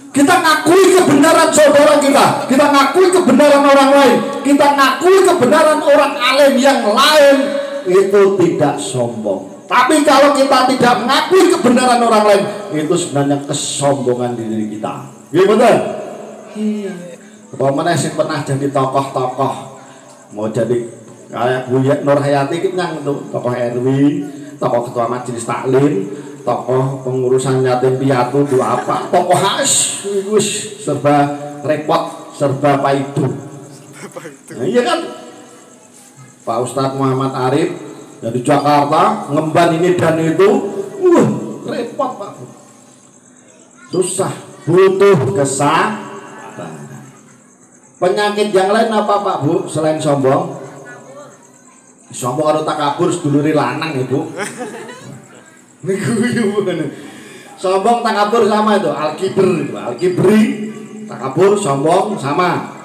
Kita ngakui kebenaran saudara kita, kita ngakui kebenaran orang lain, kita ngakui kebenaran orang alim yang lain, itu tidak sombong. Tapi kalau kita tidak mengakui kebenaran orang lain, itu sebenarnya kesombongan di diri kita. Iya betul? Iya. Bagaimana sih pernah jadi tokoh-tokoh, mau jadi kayak Bu Nur Hayati kita untuk tokoh RW, tokoh ketua majelis taklim, tokoh pengurusan yatim piatu itu apa, tokoh khas, serba repot, serba paidu. Nah, iya kan? Pak Ustadz Muhammad Arif dari Jakarta ngemban ini dan itu, repot Pak, susah, butuh kesabaran. Penyakit yang lain apa Pak Bu selain sombong? Sombong atau takabur seduluri lanang Ibu. Sombong takabur sama itu, al-kibri, takabur, sombong sama.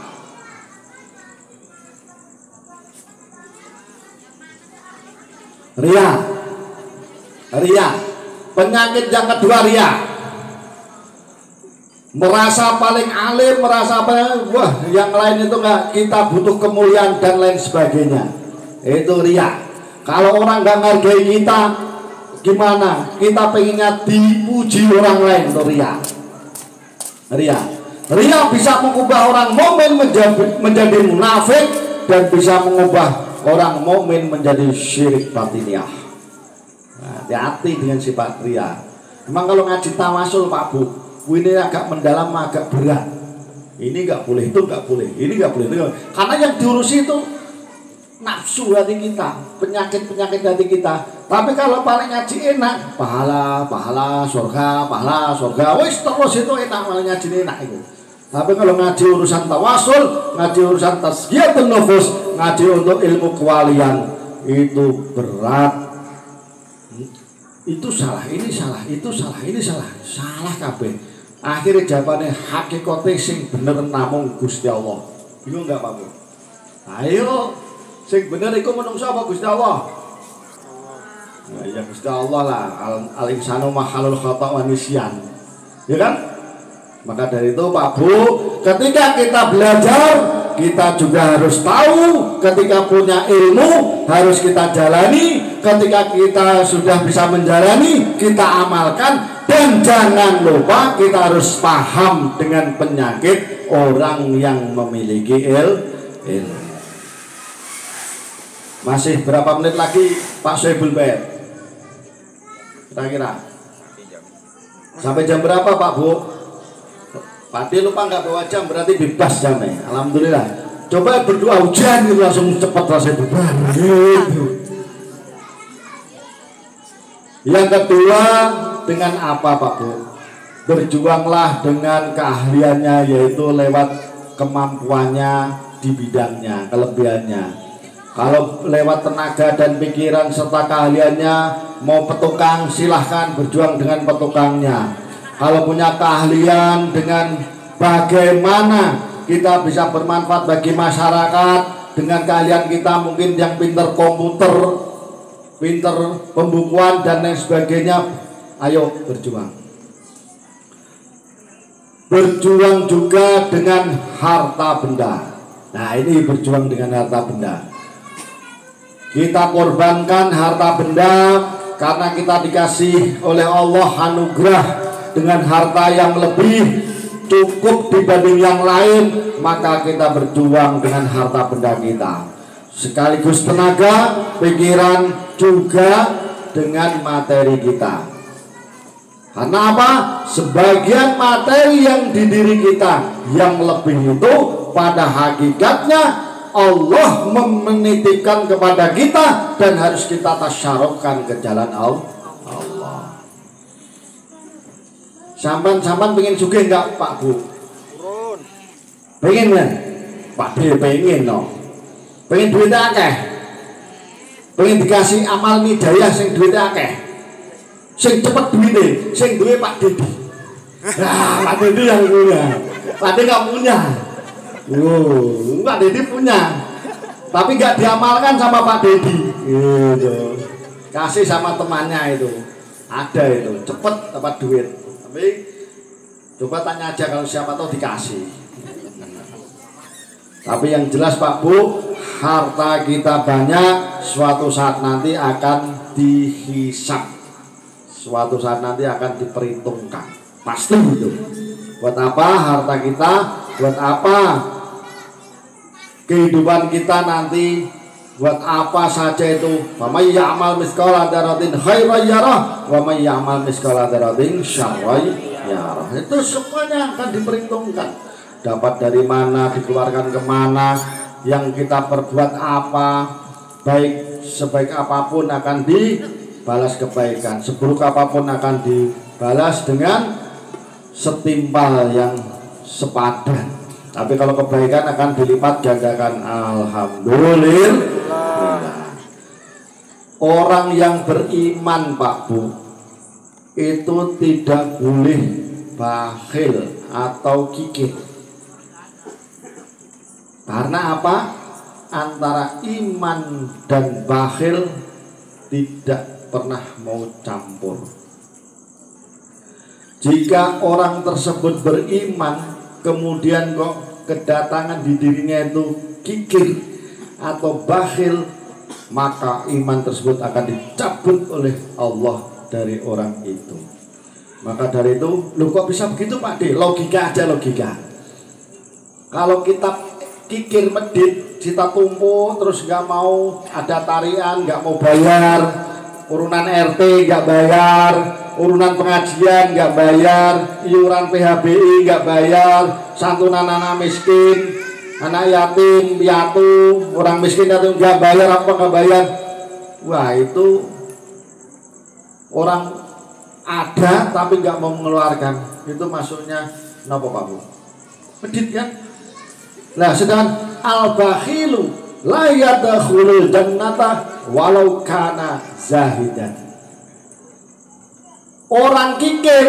Ria. Penyakit yang kedua ria. merasa paling alim, merasa apa, wah yang lain itu enggak, kita butuh kemuliaan dan lain sebagainya. Itu riya. Kalau orang nggak menghargai kita, gimana? Kita pengennya dipuji orang lain, itu riya. Riya. Riya bisa mengubah orang mukmin menjadi munafik dan bisa mengubah orang mukmin menjadi syirik batiniah. Nah, hati-hati dengan sifat riya. Memang kalau ngaji tawasul Pak Bu, ini agak mendalam, agak berat. Ini nggak boleh, itu nggak boleh, ini nggak boleh, itu nggak. Karena yang diurusi itu nafsu hati kita, penyakit hati kita. Tapi kalau paling ngaji enak, pahala surga, wis terus itu enak, malah ngaji enak itu. Tapi kalau ngaji urusan tawasul, ngaji urusan tazkiyatun nufus, ngaji untuk ilmu kewalian, itu berat. Itu salah, ini salah, itu salah, ini salah kabeh. Akhirnya jawabannya hakikate sing bener namung Gusti Allah. Bingung enggak Pak Bu? Ayo, sing bener iku menungso apa Gusti Allah? Nah, ya Gusti Allah lah, al-insanu mahalul khata' wa nisyan. Ya kan? Maka dari itu Pak Bu, ketika kita belajar, kita juga harus tahu, ketika punya ilmu harus kita jalani, ketika kita sudah bisa menjalani, kita amalkan, dan jangan lupa kita harus paham dengan penyakit orang yang memiliki ilmu. Masih berapa menit lagi Pak Soebul Bait? Kira-kira sampai jam berapa Pak Bu? Pak D lupa nggak bawa jam, berarti bebas jamnya. Alhamdulillah. Coba berdoa hujan gitu langsung cepat rasanya beban gitu. Yang kedua, dengan apa Pak Bu? Berjuanglah dengan keahliannya, yaitu lewat kemampuannya di bidangnya, kelebihannya. Kalau lewat tenaga dan pikiran serta keahliannya, mau petukang silahkan berjuang dengan petukangnya. Kalau punya keahlian dengan bagaimana kita bisa bermanfaat bagi masyarakat, dengan keahlian kita mungkin yang pinter komputer, pinter pembukuan dan lain sebagainya, ayo berjuang. Berjuang juga dengan harta benda. Nah ini berjuang dengan harta benda. Kita korbankan harta benda karena kita dikasih oleh Allah anugerah dengan harta yang lebih cukup dibanding yang lain, maka kita berjuang dengan harta benda kita, sekaligus tenaga, pikiran, juga dengan materi kita. Karena apa? Sebagian materi yang di diri kita yang lebih itu pada hakikatnya Allah menitipkan kepada kita dan harus kita tasyarufkan ke jalan Allah. Sampan pengen sugih enggak Pak Bu? Pengen kan? Pak D pengen no. Pengen duit akeh. Pengen dikasih amal hidayah sing duit akeh. Sing cepet duitnya, sing duwe Pak Dedi. Nah, Pak Dedi yang punya. Pak D enggak punya. Pak Dedi punya. Tapi enggak diamalkan sama Pak Dedi. Gitu. Kasih sama temannya itu. Ada itu, cepet dapat duit. Tapi coba tanya aja kalau siapa tahu dikasih. Tapi yang jelas Pak Bu, harta kita banyak, suatu saat nanti akan dihisap, suatu saat nanti akan diperhitungkan, pasti itu. Buat apa harta kita? Buat apa kehidupan kita nanti? Buat apa saja itu? Wa may ya'mal mithqala dzarratin khairan yarah wa may ya'mal mithqala dzarratin syarran yarah. Itu semuanya akan diperhitungkan. Dapat dari mana, dikeluarkan kemana, yang kita perbuat apa, baik sebaik apapun akan dibalas kebaikan, seburuk apapun akan dibalas dengan setimpal yang sepadan. Tapi kalau kebaikan akan dilipat gandakan. Alhamdulillah. Orang yang beriman Pak Bu itu tidak boleh bakhil atau kikir. Karena apa? Antara iman dan bakhil tidak pernah mau campur. Jika orang tersebut beriman kemudian kok kedatangan di dirinya itu kikir atau bakhil, maka iman tersebut akan dicabut oleh Allah dari orang itu. Maka dari itu, lu kok bisa begitu Pak D? Logika aja, logika. Kalau kita kikir medit, kita tumpuk terus nggak mau ada tarian, nggak mau bayar, urunan RT nggak bayar, urunan pengajian nggak bayar, iuran PHBI nggak bayar, santunan anak miskin, anak yatim, piatu, orang miskin itu nggak bayar, apa nggak bayar? Wah, itu orang ada tapi nggak mau mengeluarkan. Itu maksudnya napa Pak Bu? Medit kan? Nah, sedangkan al-bakhilu la yadkhulul jannata walau kana zahidan. Orang kikir,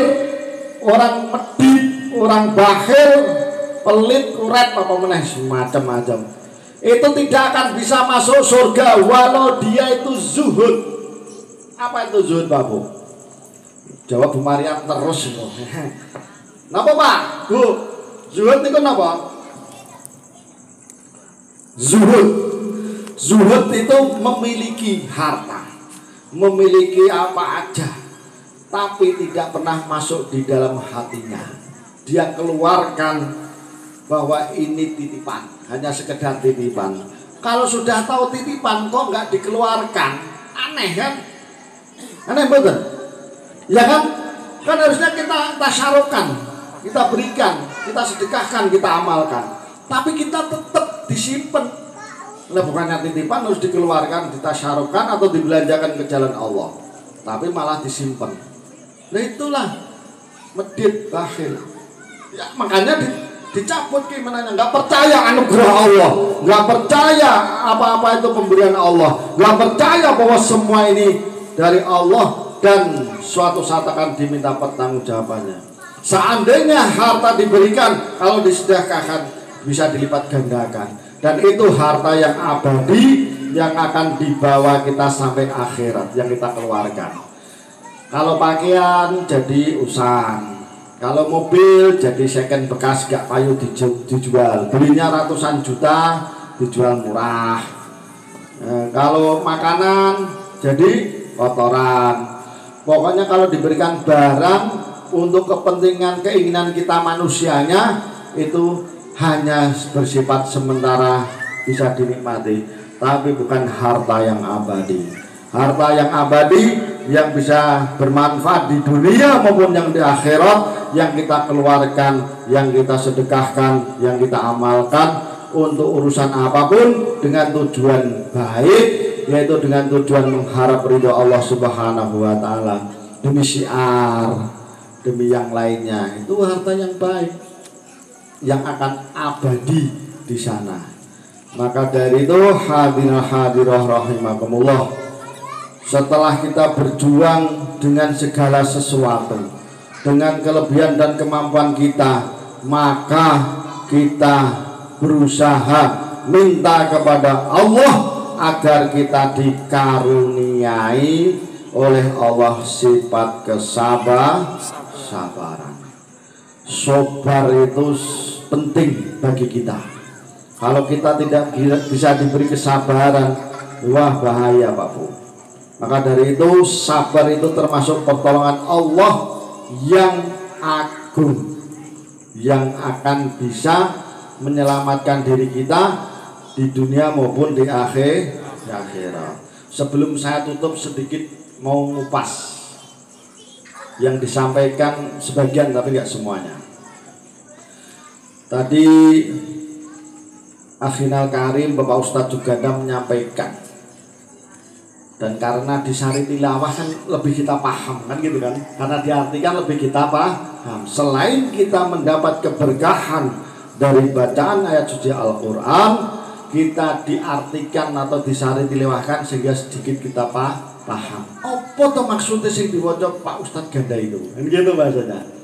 orang medit, orang bakhil, pelit, kuret, apa meneh macam-macam, itu tidak akan bisa masuk surga walau dia itu zuhud. Apa itu zuhud Pak Bu? Jawab Bu Mariam terus itu. Napa Pak? Bu, zuhud itu napa? Zuhud itu memiliki harta, memiliki apa aja, tapi tidak pernah masuk di dalam hatinya. Dia keluarkan bahwa ini titipan, hanya sekedar titipan. Kalau sudah tahu titipan kok nggak dikeluarkan, aneh kan? Aneh betul. Ya kan? Kan harusnya kita tasyarukan, kita berikan, kita sedekahkan, kita amalkan. Tapi kita tetap disimpan. Nah, bukannya titipan harus dikeluarkan, ditasyarukan atau dibelanjakan ke jalan Allah, tapi malah disimpan. Nah, itulah medit bakhil. Ya, makanya dicabut gimana? Nggak percaya anugerah Allah, nggak percaya apa-apa itu pemberian Allah, nggak percaya bahwa semua ini dari Allah dan suatu saat akan diminta pertanggungjawabannya. Seandainya harta diberikan, kalau disedekahkan bisa dilipat gandakan, dan itu harta yang abadi yang akan dibawa kita sampai akhirat yang kita keluarkan. Kalau pakaian jadi usan, kalau mobil jadi second bekas gak payu dijual, belinya ratusan juta dijual murah. Kalau makanan jadi kotoran. Pokoknya kalau diberikan barang untuk kepentingan keinginan kita manusianya, itu hanya bersifat sementara, bisa dinikmati, tapi bukan harta yang abadi. Harta yang abadi yang bisa bermanfaat di dunia maupun yang di akhirat, yang kita keluarkan, yang kita sedekahkan, yang kita amalkan untuk urusan apapun dengan tujuan baik, yaitu dengan tujuan mengharap ridho Allah Subhanahu wa taala, demi syiar, demi yang lainnya. Itu harta yang baik yang akan abadi di sana. Maka dari itu, hadirin hadirah rahimakumullah, setelah kita berjuang dengan segala sesuatu, dengan kelebihan dan kemampuan kita, maka kita berusaha minta kepada Allah agar kita dikaruniai oleh Allah sifat kesabaran. Sabar itu penting bagi kita. Kalau kita tidak bisa diberi kesabaran, wah bahaya Pak Bu. Maka dari itu, sabar itu termasuk pertolongan Allah yang agung, yang akan bisa menyelamatkan diri kita di dunia maupun di akhirat. Sebelum saya tutup, sedikit mau ngupas yang disampaikan sebagian tapi nggak semuanya. Tadi Akhinal Karim Bapak Ustadz Juganda menyampaikan, dan karena di Sari Tilawah kan lebih kita paham kan gitu kan, karena diartikan lebih kita paham. Selain kita mendapat keberkahan dari bacaan ayat suci Al-Quran, kita diartikan atau disari tilawahkan sehingga sedikit kita paham. Apa tuh maksudnya sing diwaca Pak Ustadz Ganda itu? Gitu bahasanya.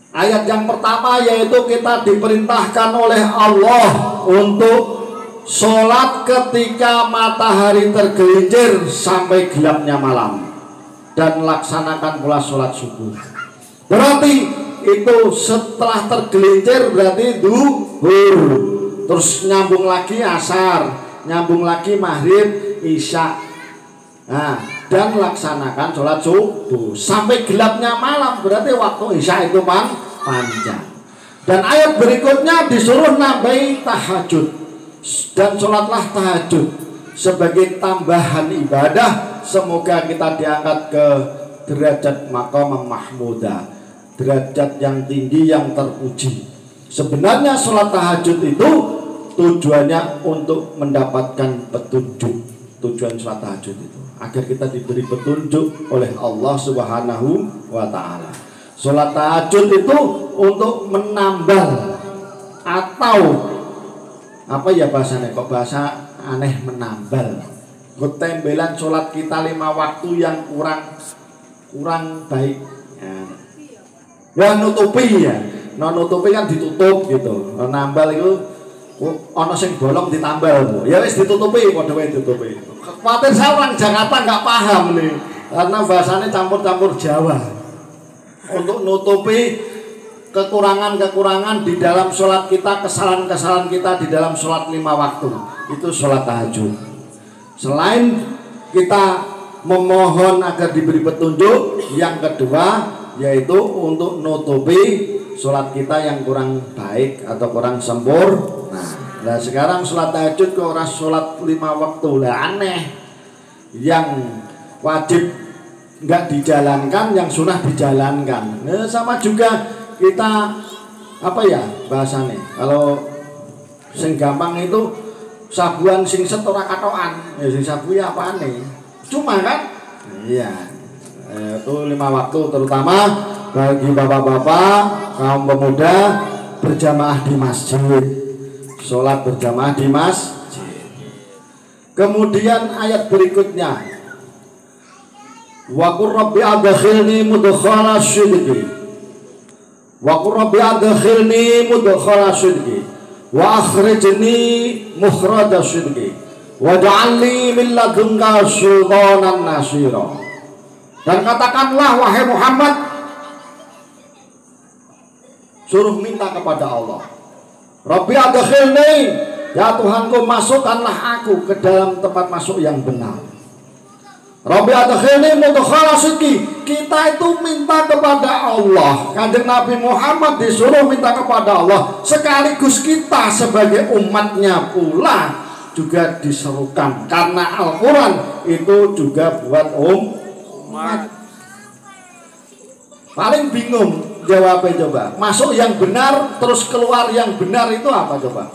Ayat yang pertama yaitu kita diperintahkan oleh Allah untuk sholat ketika matahari tergelincir sampai gelapnya malam, dan laksanakan pula sholat subuh. Berarti itu setelah tergelincir berarti duhur. Terus nyambung lagi asar, nyambung lagi maghrib, isya. Nah, dan laksanakan sholat subuh sampai gelapnya malam, berarti waktu isya itu panjang. Dan ayat berikutnya disuruh nambahi tahajud, dan sholatlah tahajud sebagai tambahan ibadah. Semoga kita diangkat ke derajat maqam mahmudah, derajat yang tinggi yang terpuji. Sebenarnya sholat tahajud itu tujuannya untuk mendapatkan petunjuk. Tujuan sholat tahajud itu agar kita diberi petunjuk oleh Allah Subhanahu wa ta'ala. Sholat tahajud itu untuk menambal, atau apa ya bahasanya, kok bahasa aneh, menambal, ketembelan sholat kita 5 waktu yang kurang baik ya, nutupi ya. Nutupi kan ditutup gitu. Nambal itu ono sing bolong ditambal, ya wis ditutupi, padha wae ditutupi. Khawatir saya orang Jakarta nggak paham nih, karena bahasanya campur-campur Jawa. Untuk nutupi kekurangan-kekurangan di dalam sholat kita, kesalahan-kesalahan kita di dalam sholat 5 waktu, itu sholat tahajud. Selain kita memohon agar diberi petunjuk, yang kedua yaitu untuk nutupi sholat kita yang kurang baik atau kurang sempurna. Nah sekarang sholat tahajud ke orang sholat 5 waktu lah, aneh. Yang wajib nggak dijalankan, yang sunnah dijalankan. Nah, sama juga kita apa ya bahasanya, kalau sing gampang itu sabuan sing set ora katokan, ya sing sabu ya apa nih, cuma kan iya itu 5 waktu, terutama bagi bapak-bapak, kaum pemuda berjamaah di masjid, sholat berjamaah di masjid. Kemudian ayat berikutnya, wa qur rabbi adkhilni mudkhala sidqi, wa qur rabbi adkhilni mudkhala sidqi wa akhrijni mukhraja sidqi waj'alni min ladunka sultanan nasira. Dan katakanlah wahai Muhammad, suruh minta kepada Allah, Rabbi adkhilni, ya Tuhanku masukkanlah aku ke dalam tempat masuk yang benar. Rabbi adkhilni mudkhala sidqi, kita itu minta kepada Allah. Kanjeng Nabi Muhammad disuruh minta kepada Allah, sekaligus kita sebagai umatnya pula juga diserukan, karena Al-Quran itu juga buat umat. Paling bingung jawabnya coba, masuk yang benar terus keluar yang benar itu apa coba?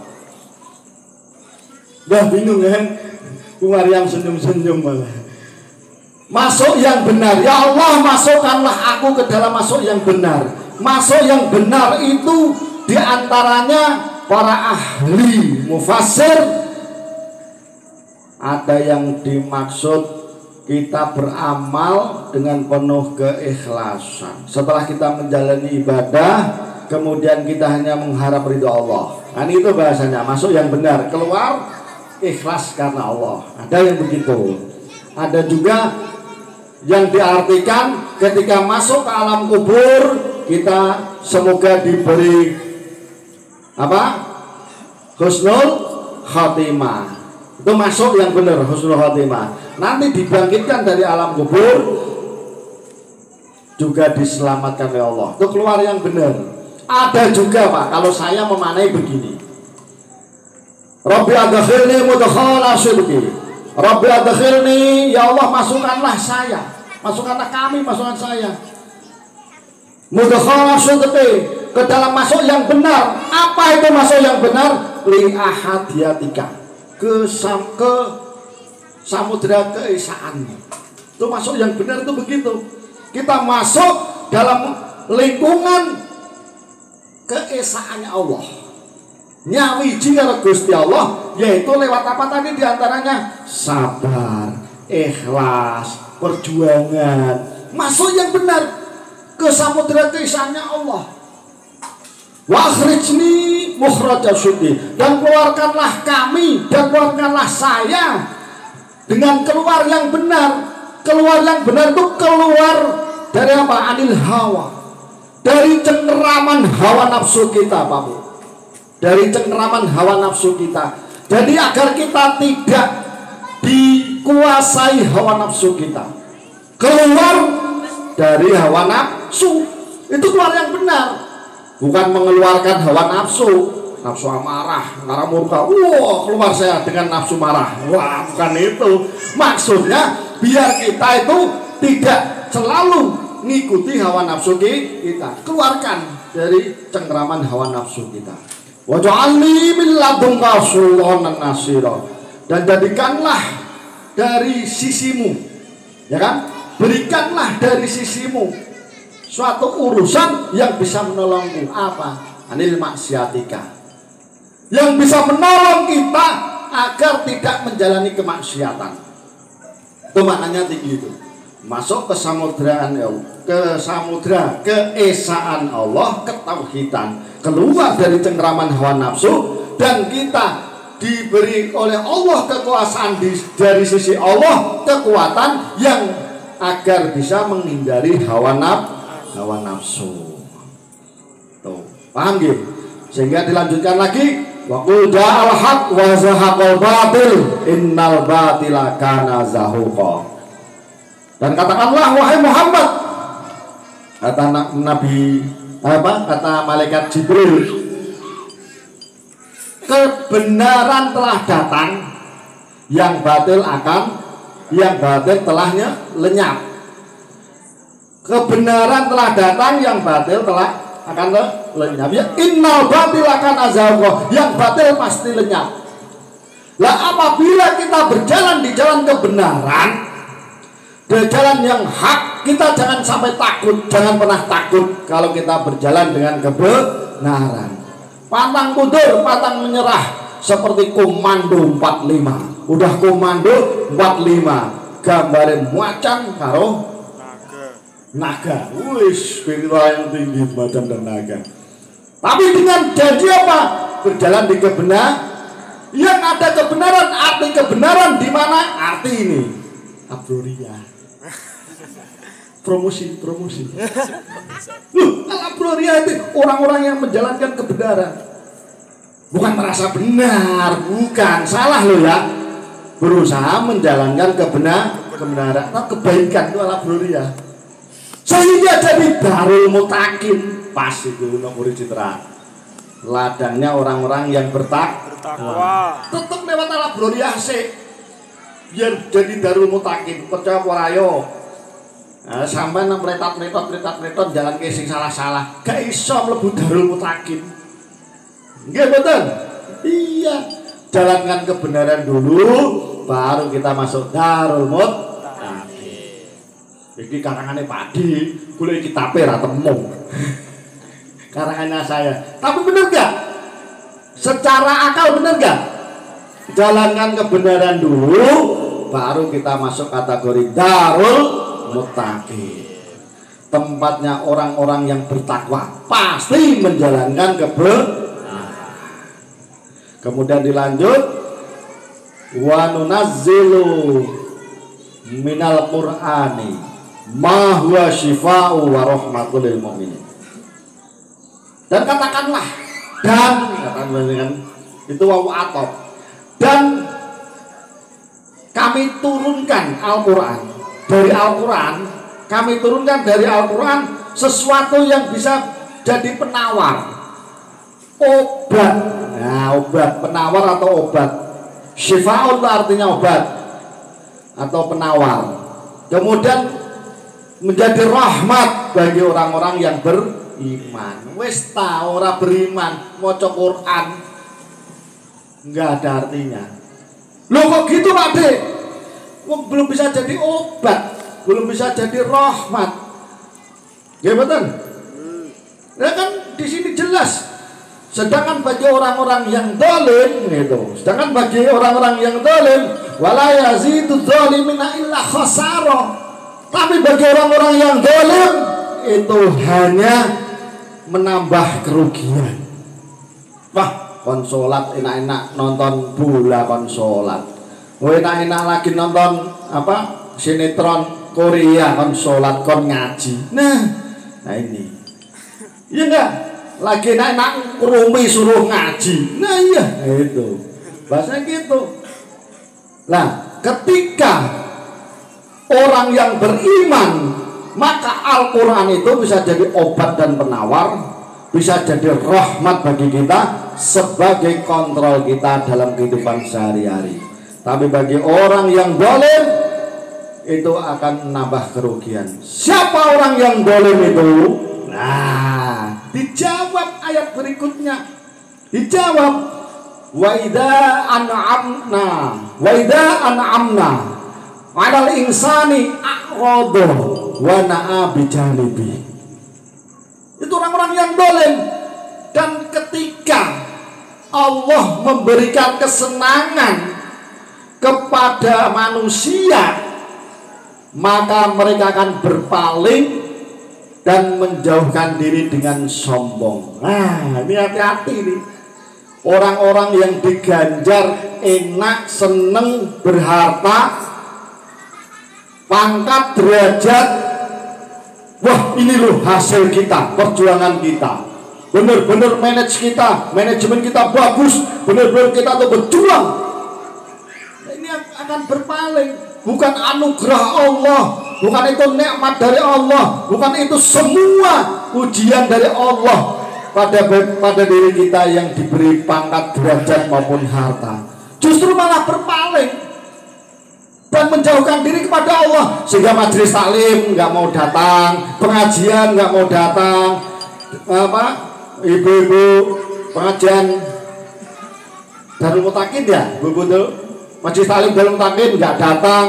Dah bingung kan? Keluar yang senyum-senyum malah. Masuk yang benar, ya Allah masukkanlah aku ke dalam masuk yang benar. Masuk yang benar itu diantaranya para ahli mufassir, ada yang dimaksud kita beramal dengan penuh keikhlasan. Setelah kita menjalani ibadah, kemudian kita hanya mengharap ridho Allah. Nah itu bahasanya masuk yang benar, keluar ikhlas karena Allah. Ada yang begitu. Ada juga yang diartikan ketika masuk ke alam kubur, kita semoga diberi apa? Husnul khatimah. Itu masuk yang benar, husnul khatimah. Nanti dibangkitkan dari alam kubur juga diselamatkan oleh Allah. Itu keluar yang benar. Ada juga Pak, kalau saya memaknai begini, Rabbi adkhilni mudkhala sidqi, Rabbi adkhilni, ya Allah masukkanlah saya, masukkanlah kami, masukkan saya mudkhala sidqi, ke dalam masuk yang benar. Apa itu masuk yang benar? Li ahadiyatika, ke samudra keesaan. Itu masuk yang benar itu begitu. Kita masuk dalam lingkungan keesaannya Allah, nyawiji karo Gusti Allah, yaitu lewat apa tadi diantaranya? Sabar, ikhlas, perjuangan. Masuk yang benar ke samudra keesaannya Allah. Wa akhrijni mukhraja sidqi, dan keluarkanlah kami, dan keluarkanlah saya dengan keluar yang benar. Keluar yang benar itu keluar dari apa? Anil hawa, dari cengkeraman hawa nafsu kita, Pak Bu. Dari cengkeraman hawa nafsu kita. Jadi agar kita tidak dikuasai hawa nafsu kita, keluar dari hawa nafsu, itu keluar yang benar, bukan mengeluarkan hawa nafsu, nafsu amarah, marah murka, wah keluar saya dengan nafsu marah, wah bukan itu. Maksudnya biar kita itu tidak selalu ngikuti hawa nafsu kita, keluarkan dari cengkeraman hawa nafsu kita. Waj'alni min ladunka sultanan nasira, dan jadikanlah dari sisimu, ya kan, berikanlah dari sisimu suatu urusan yang bisa menolongku. Apa? Anil maksiatika, yang bisa menolong kita agar tidak menjalani kemaksiatan. Itu maknanya tinggi itu. Masuk ke samudraan Allah, ke samudra keesaan Allah, ketauhidan, keluar dari cengkeraman hawa nafsu, dan kita diberi oleh Allah kekuasaan dari sisi Allah, kekuatan yang agar bisa menghindari hawa nafsu. Tuh, paham gitu? Sehingga dilanjutkan lagi, wa qul ja'al haq wa zahaqal batil innal batila kana zahuqa. Dan katakanlah wahai Muhammad, kata Nabi kata malaikat Jibril, kebenaran telah datang, yang batil telahnya lenyap. Kebenaran telah datang, yang batil telah akan lenyap. Ya, innal batil akan azhaqa, yang batil pasti lenyap. Lah apabila kita berjalan di jalan kebenaran, di jalan yang hak, kita jangan sampai takut, jangan pernah takut kalau kita berjalan dengan kebenaran. Pantang mundur, pantang menyerah, seperti komando 45. Udah komando 45, gambarin macan karo naga. Wis, spiritual yang tinggi macan dan naga. Tapi dengan janji apa? Berjalan di kebenaran. Yang ada kebenaran, arti kebenaran di mana? Arti ini. Abroria. Promosi. Abroria itu orang-orang yang menjalankan kebenaran. Bukan merasa benar, bukan, salah lo ya. Berusaha menjalankan kebenaran atau kebaikan, itu abroria. Sehingga jadi Darul Mutakin, pas itu Nogori Citra. Ladangnya orang-orang yang bertakwa. Tetap lewat abroria sih. Biar jadi Darul Mutakin, percaya warayo. Nah, sampai nang meletot jalan ke sing salah-salah, gak iso mlebu Darul Mutakin. Nggih betul? Iya, jalankan kebenaran dulu, baru kita masuk Darul Mutakin. Iki karangane Padi, kula iki kitabe ra temu. Karangannya saya. Tapi bener gak? Secara akal bener gak? Jalankan kebenaran dulu, baru kita masuk kategori Darul Mutakin. Tempatnya orang-orang yang bertakwa, pasti menjalankan kebenaran. Kemudian dilanjut, wa nunazzilu minal qur'ani ma huwa syifa'u wa rahmatul lil mu'minin. Dan katakanlah, itu wawu atop, dan kami turunkan Al-Quran. Dari Al-Quran, kami turunkan dari Al-Quran sesuatu yang bisa jadi penawar, obat. Nah, obat, penawar atau obat. Syifa'un artinya obat atau penawar. Kemudian menjadi rahmat bagi orang-orang yang beriman. Wis ta ora beriman, maca Quran enggak ada artinya. Loh kok gitu Pak De? Belum bisa jadi obat, belum bisa jadi rahmat. Ya betul. Ya kan di sini jelas. Sedangkan bagi orang-orang yang zalim gitu. Sedangkan bagi orang-orang yang zalim, wala yazidu zalimina illa khasara. Tapi bagi orang-orang yang zalim itu hanya menambah kerugian. Wah, konsolat enak-enak nonton bola konsolat. Enak-enak lagi nonton sinetron Korea kon sholat kon ngaji. Nah ini Iya enggak? Lagi nak rumi suruh ngaji. Nah iya, itu. Bahasa gitu. Nah, ketika orang yang beriman, maka Al-Quran itu bisa jadi obat dan penawar, bisa jadi rahmat bagi kita sebagai kontrol kita dalam kehidupan sehari-hari. Tapi bagi orang yang zalim, itu akan menambah kerugian. Siapa orang yang zalim itu? Nah, dijawab ayat berikutnya. Dijawab, wa idza an'amna 'alal insani a'rada wa na'a bijanibi. Itu orang-orang yang zalim. Dan ketika Allah memberikan kesenangan kepada manusia, maka mereka akan berpaling dan menjauhkan diri dengan sombong. Nah, ini hati-hati nih. Orang-orang yang diganjar enak, seneng, berharta, pangkat, derajat. Wah, ini loh hasil kita, perjuangan kita. Benar-benar manajemen kita bagus. Benar-benar kita tuh berjuang. Ini akan berpaling. Bukan anugerah Allah, bukan itu nikmat dari Allah, bukan itu semua ujian dari Allah pada diri kita yang diberi pangkat, derajat maupun harta. Justru malah berpaling dan menjauhkan diri kepada Allah, sehingga majelis taklim nggak mau datang, pengajian nggak mau datang, ibu-ibu pengajian Darul Mutakin ya, ibu-ibu tuh majelis taklim Darul Mutakin nggak datang,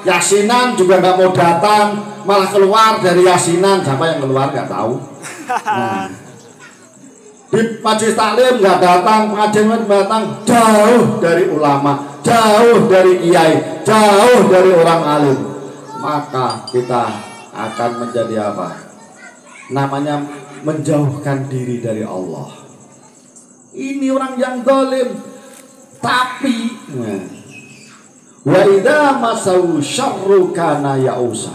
yasinan juga nggak mau datang, malah keluar dari yasinan. Siapa yang keluar nggak tahu. Nah, di majelis taklim nggak datang, pengajian nggak datang, jauh dari ulama, jauh dari kiai, jauh dari orang alim. Maka kita akan menjadi apa? Namanya menjauhkan diri dari Allah. Ini orang yang zalim. Tapi wa idza masau syarru kana ya'usa.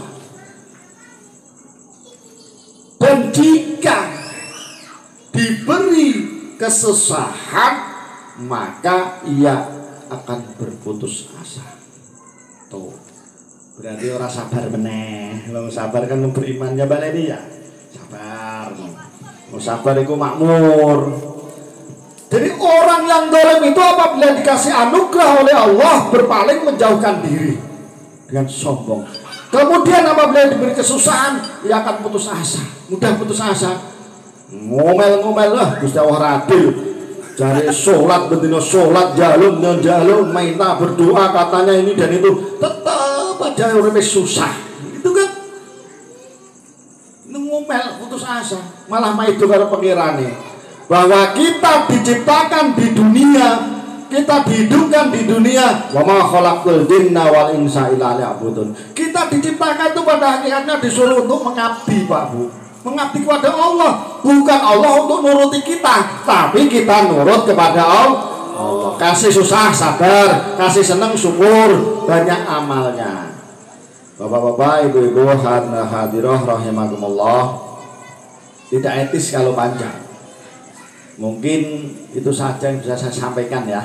Dan jika diberi kesusahan, maka ia akan berputus asa. Tuh, berarti orang sabar meneh. Kalau sabar kan berimannya baleni ya. Sabar. Mau sabar itu makmur. Jadi orang yang zalim itu apabila dikasih anugerah oleh Allah, berpaling, menjauhkan diri dengan sombong. Kemudian apabila diberi kesusahan, ia akan putus asa, mudah putus asa. Ngomel-ngomel lah, Gusti Allah adil. Cari sholat, bendino sholat, jalum, minta berdoa, katanya ini dan itu, tetap aja orang susah. Itu kan ngomel, putus asa, malah itu karena pengirannya. Bahwa kita diciptakan di dunia, kita dihidupkan di dunia. Wa ma khalaqtul jinna wal insa illa liya'budun. Kita diciptakan itu pada hakikatnya disuruh untuk mengabdi, Pak Bu. Mengabdi kepada Allah, bukan Allah untuk nuruti kita, tapi kita nurut kepada Allah. Kasih susah sabar, kasih senang syukur, banyak amalnya. Bapak-bapak, ibu-ibu, hadiroh rahimakumullah. Tidak etis kalau panjang. Mungkin itu saja yang bisa saya sampaikan ya.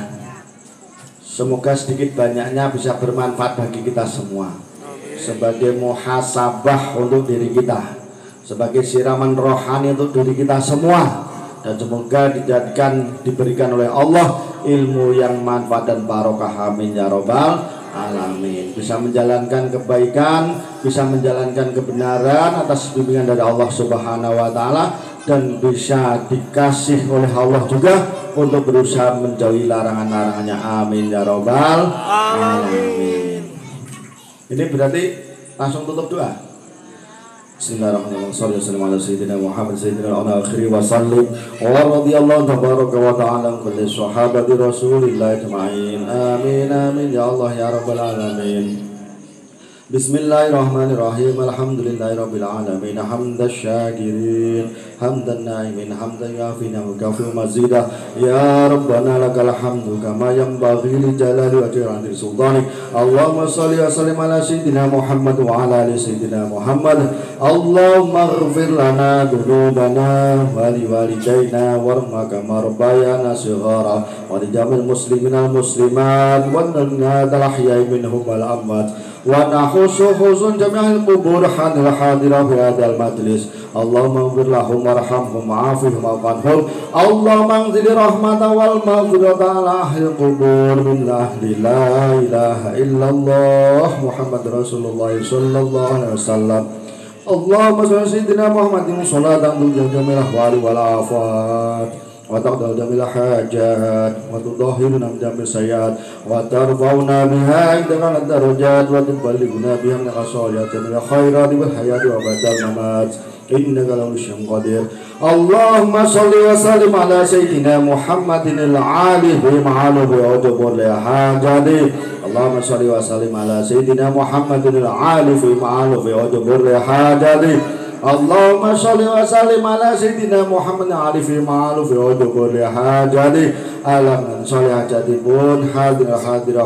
Semoga sedikit banyaknya bisa bermanfaat bagi kita semua. Sebagai muhasabah untuk diri kita, sebagai siraman rohani untuk diri kita semua. Dan semoga diberikan oleh Allah ilmu yang manfaat dan barokah, amin ya robbal alamin. Bisa menjalankan kebaikan, bisa menjalankan kebenaran atas bimbingan dari Allah Subhanahu wa taala, dan bisa dikasih oleh Allah juga untuk berusaha menjauhi larangan-larangannya, amin ya robbal alamin. Ini berarti langsung tutup doa. Bismillahirrahmanirrahim. Sallallahu alaihi sayyidina Muhammad sayyidina al-akhiri wa sallim wa radhiyallahu tabaraka wa ta'ala kulli sahabati Rasulillah ajma'in. Amin amin ya Allah ya rabbal alamin. Bismillahirrahmanirrahim. Alhamdulillahirabbil alamin. Hamdasy syakirin, hamdan na'imin, hamdan yafina wa kafi mazidah. Ya Rabbana lakal hamdu kama yanbaghi li jalali wajhi sultanik. Allahumma shalli wa sallim ala sayyidina Muhammad wa ala ali sayyidina Muhammad. Allahumma ighfir lana dzunubana wa li walidayna warhamna kama rabbayana shighara wa li jamil muslimin al muslimat wa lana al-ahya'i minhum wal amwat. ونحوس حوس جميع القبور حاضر حاضرة في هذا المجلس. اللهم اغفر لهم وارحمهم وعافهم واعف عنهم. اللهم انزل رحمة والمغفرة على أهل القبور من أهل لا إله إلا الله محمد رسول الله صلى الله عليه وسلم. اللهم صل على سيدنا محمد صلاة تنجي جميع الأحوال والآفات وتقضى جميع الحاجات وتطهرنا من جميع السيئات وترفعنا بها عندك الدرجات وتبلغنا بها من الصالحات من الخيرات والحياة وبعد الممات إنك لكل شيء قدير. اللهم صل وسلم على سيدنا محمد العالي بمعالي وجبر لحاجاته. اللهم صل وسلم على سيدنا محمد العالي بمعالي وجبر لحاجاته. اللهم صل وسلم على سيدنا محمد العالي في معالي وجبر لحاجاته. ألم نصلي حاجاتكم حاضر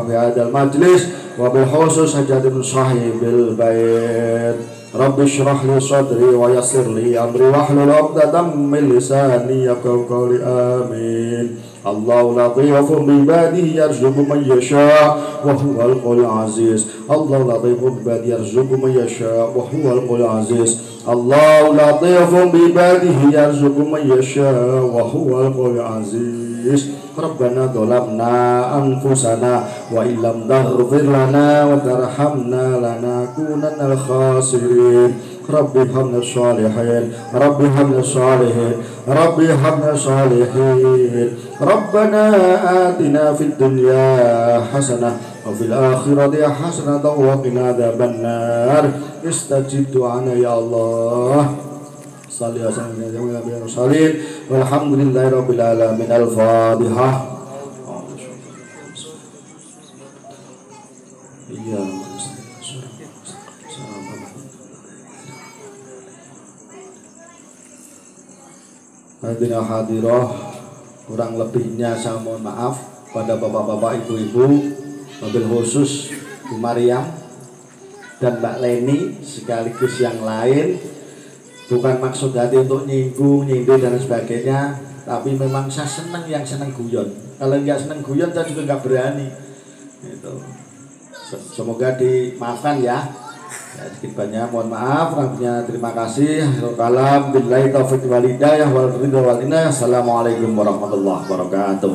في هذا المجلس وبخصوص حاجات صاحب البيت. رب اشرح لي صدري ويسر لي أمري واحلل عقدة من لساني يفقهوا قولي آمين. الله لطيف بعباده يرزق من يشاء وهو القوي العزيز. الله لطيف بعباده يرزق من يشاء وهو القوي العزيز. الله لطيف بعباده يرزق من يشاء وهو القوي العزيز. ربنا ظلمنا أنفسنا وإن لم تغفر لنا وترحمنا لنكونن من الخاسرين. ربي هب لنا الصالحين، ربي هب لنا الصالحين، ربي هب لنا الصالحين. ربنا آتنا في الدنيا حسنة وفي الآخرة حسنة وقنا عذاب النار. استجب دعانا يا الله. صلي وسلم على نبينا المرسلين والحمد لله رب العالمين. الفاتحة. Hadirin hadiroh, kurang lebihnya saya mohon maaf pada bapak-bapak, ibu-ibu, mobil khusus Bu Mariam dan Mbak Leni sekaligus yang lain. Bukan maksud hati untuk nyinggung, nyindir dan sebagainya, tapi memang saya senang yang senang guyon. Kalau nggak senang guyon, saya juga nggak berani. Gitu. Semoga dimaafkan ya. Sedikit banyak mohon maaf, kurangnya terima kasih. Kalam billahi taufiq wal hidayah wal ridha wal inayah. Assalamualaikum warahmatullahi wabarakatuh.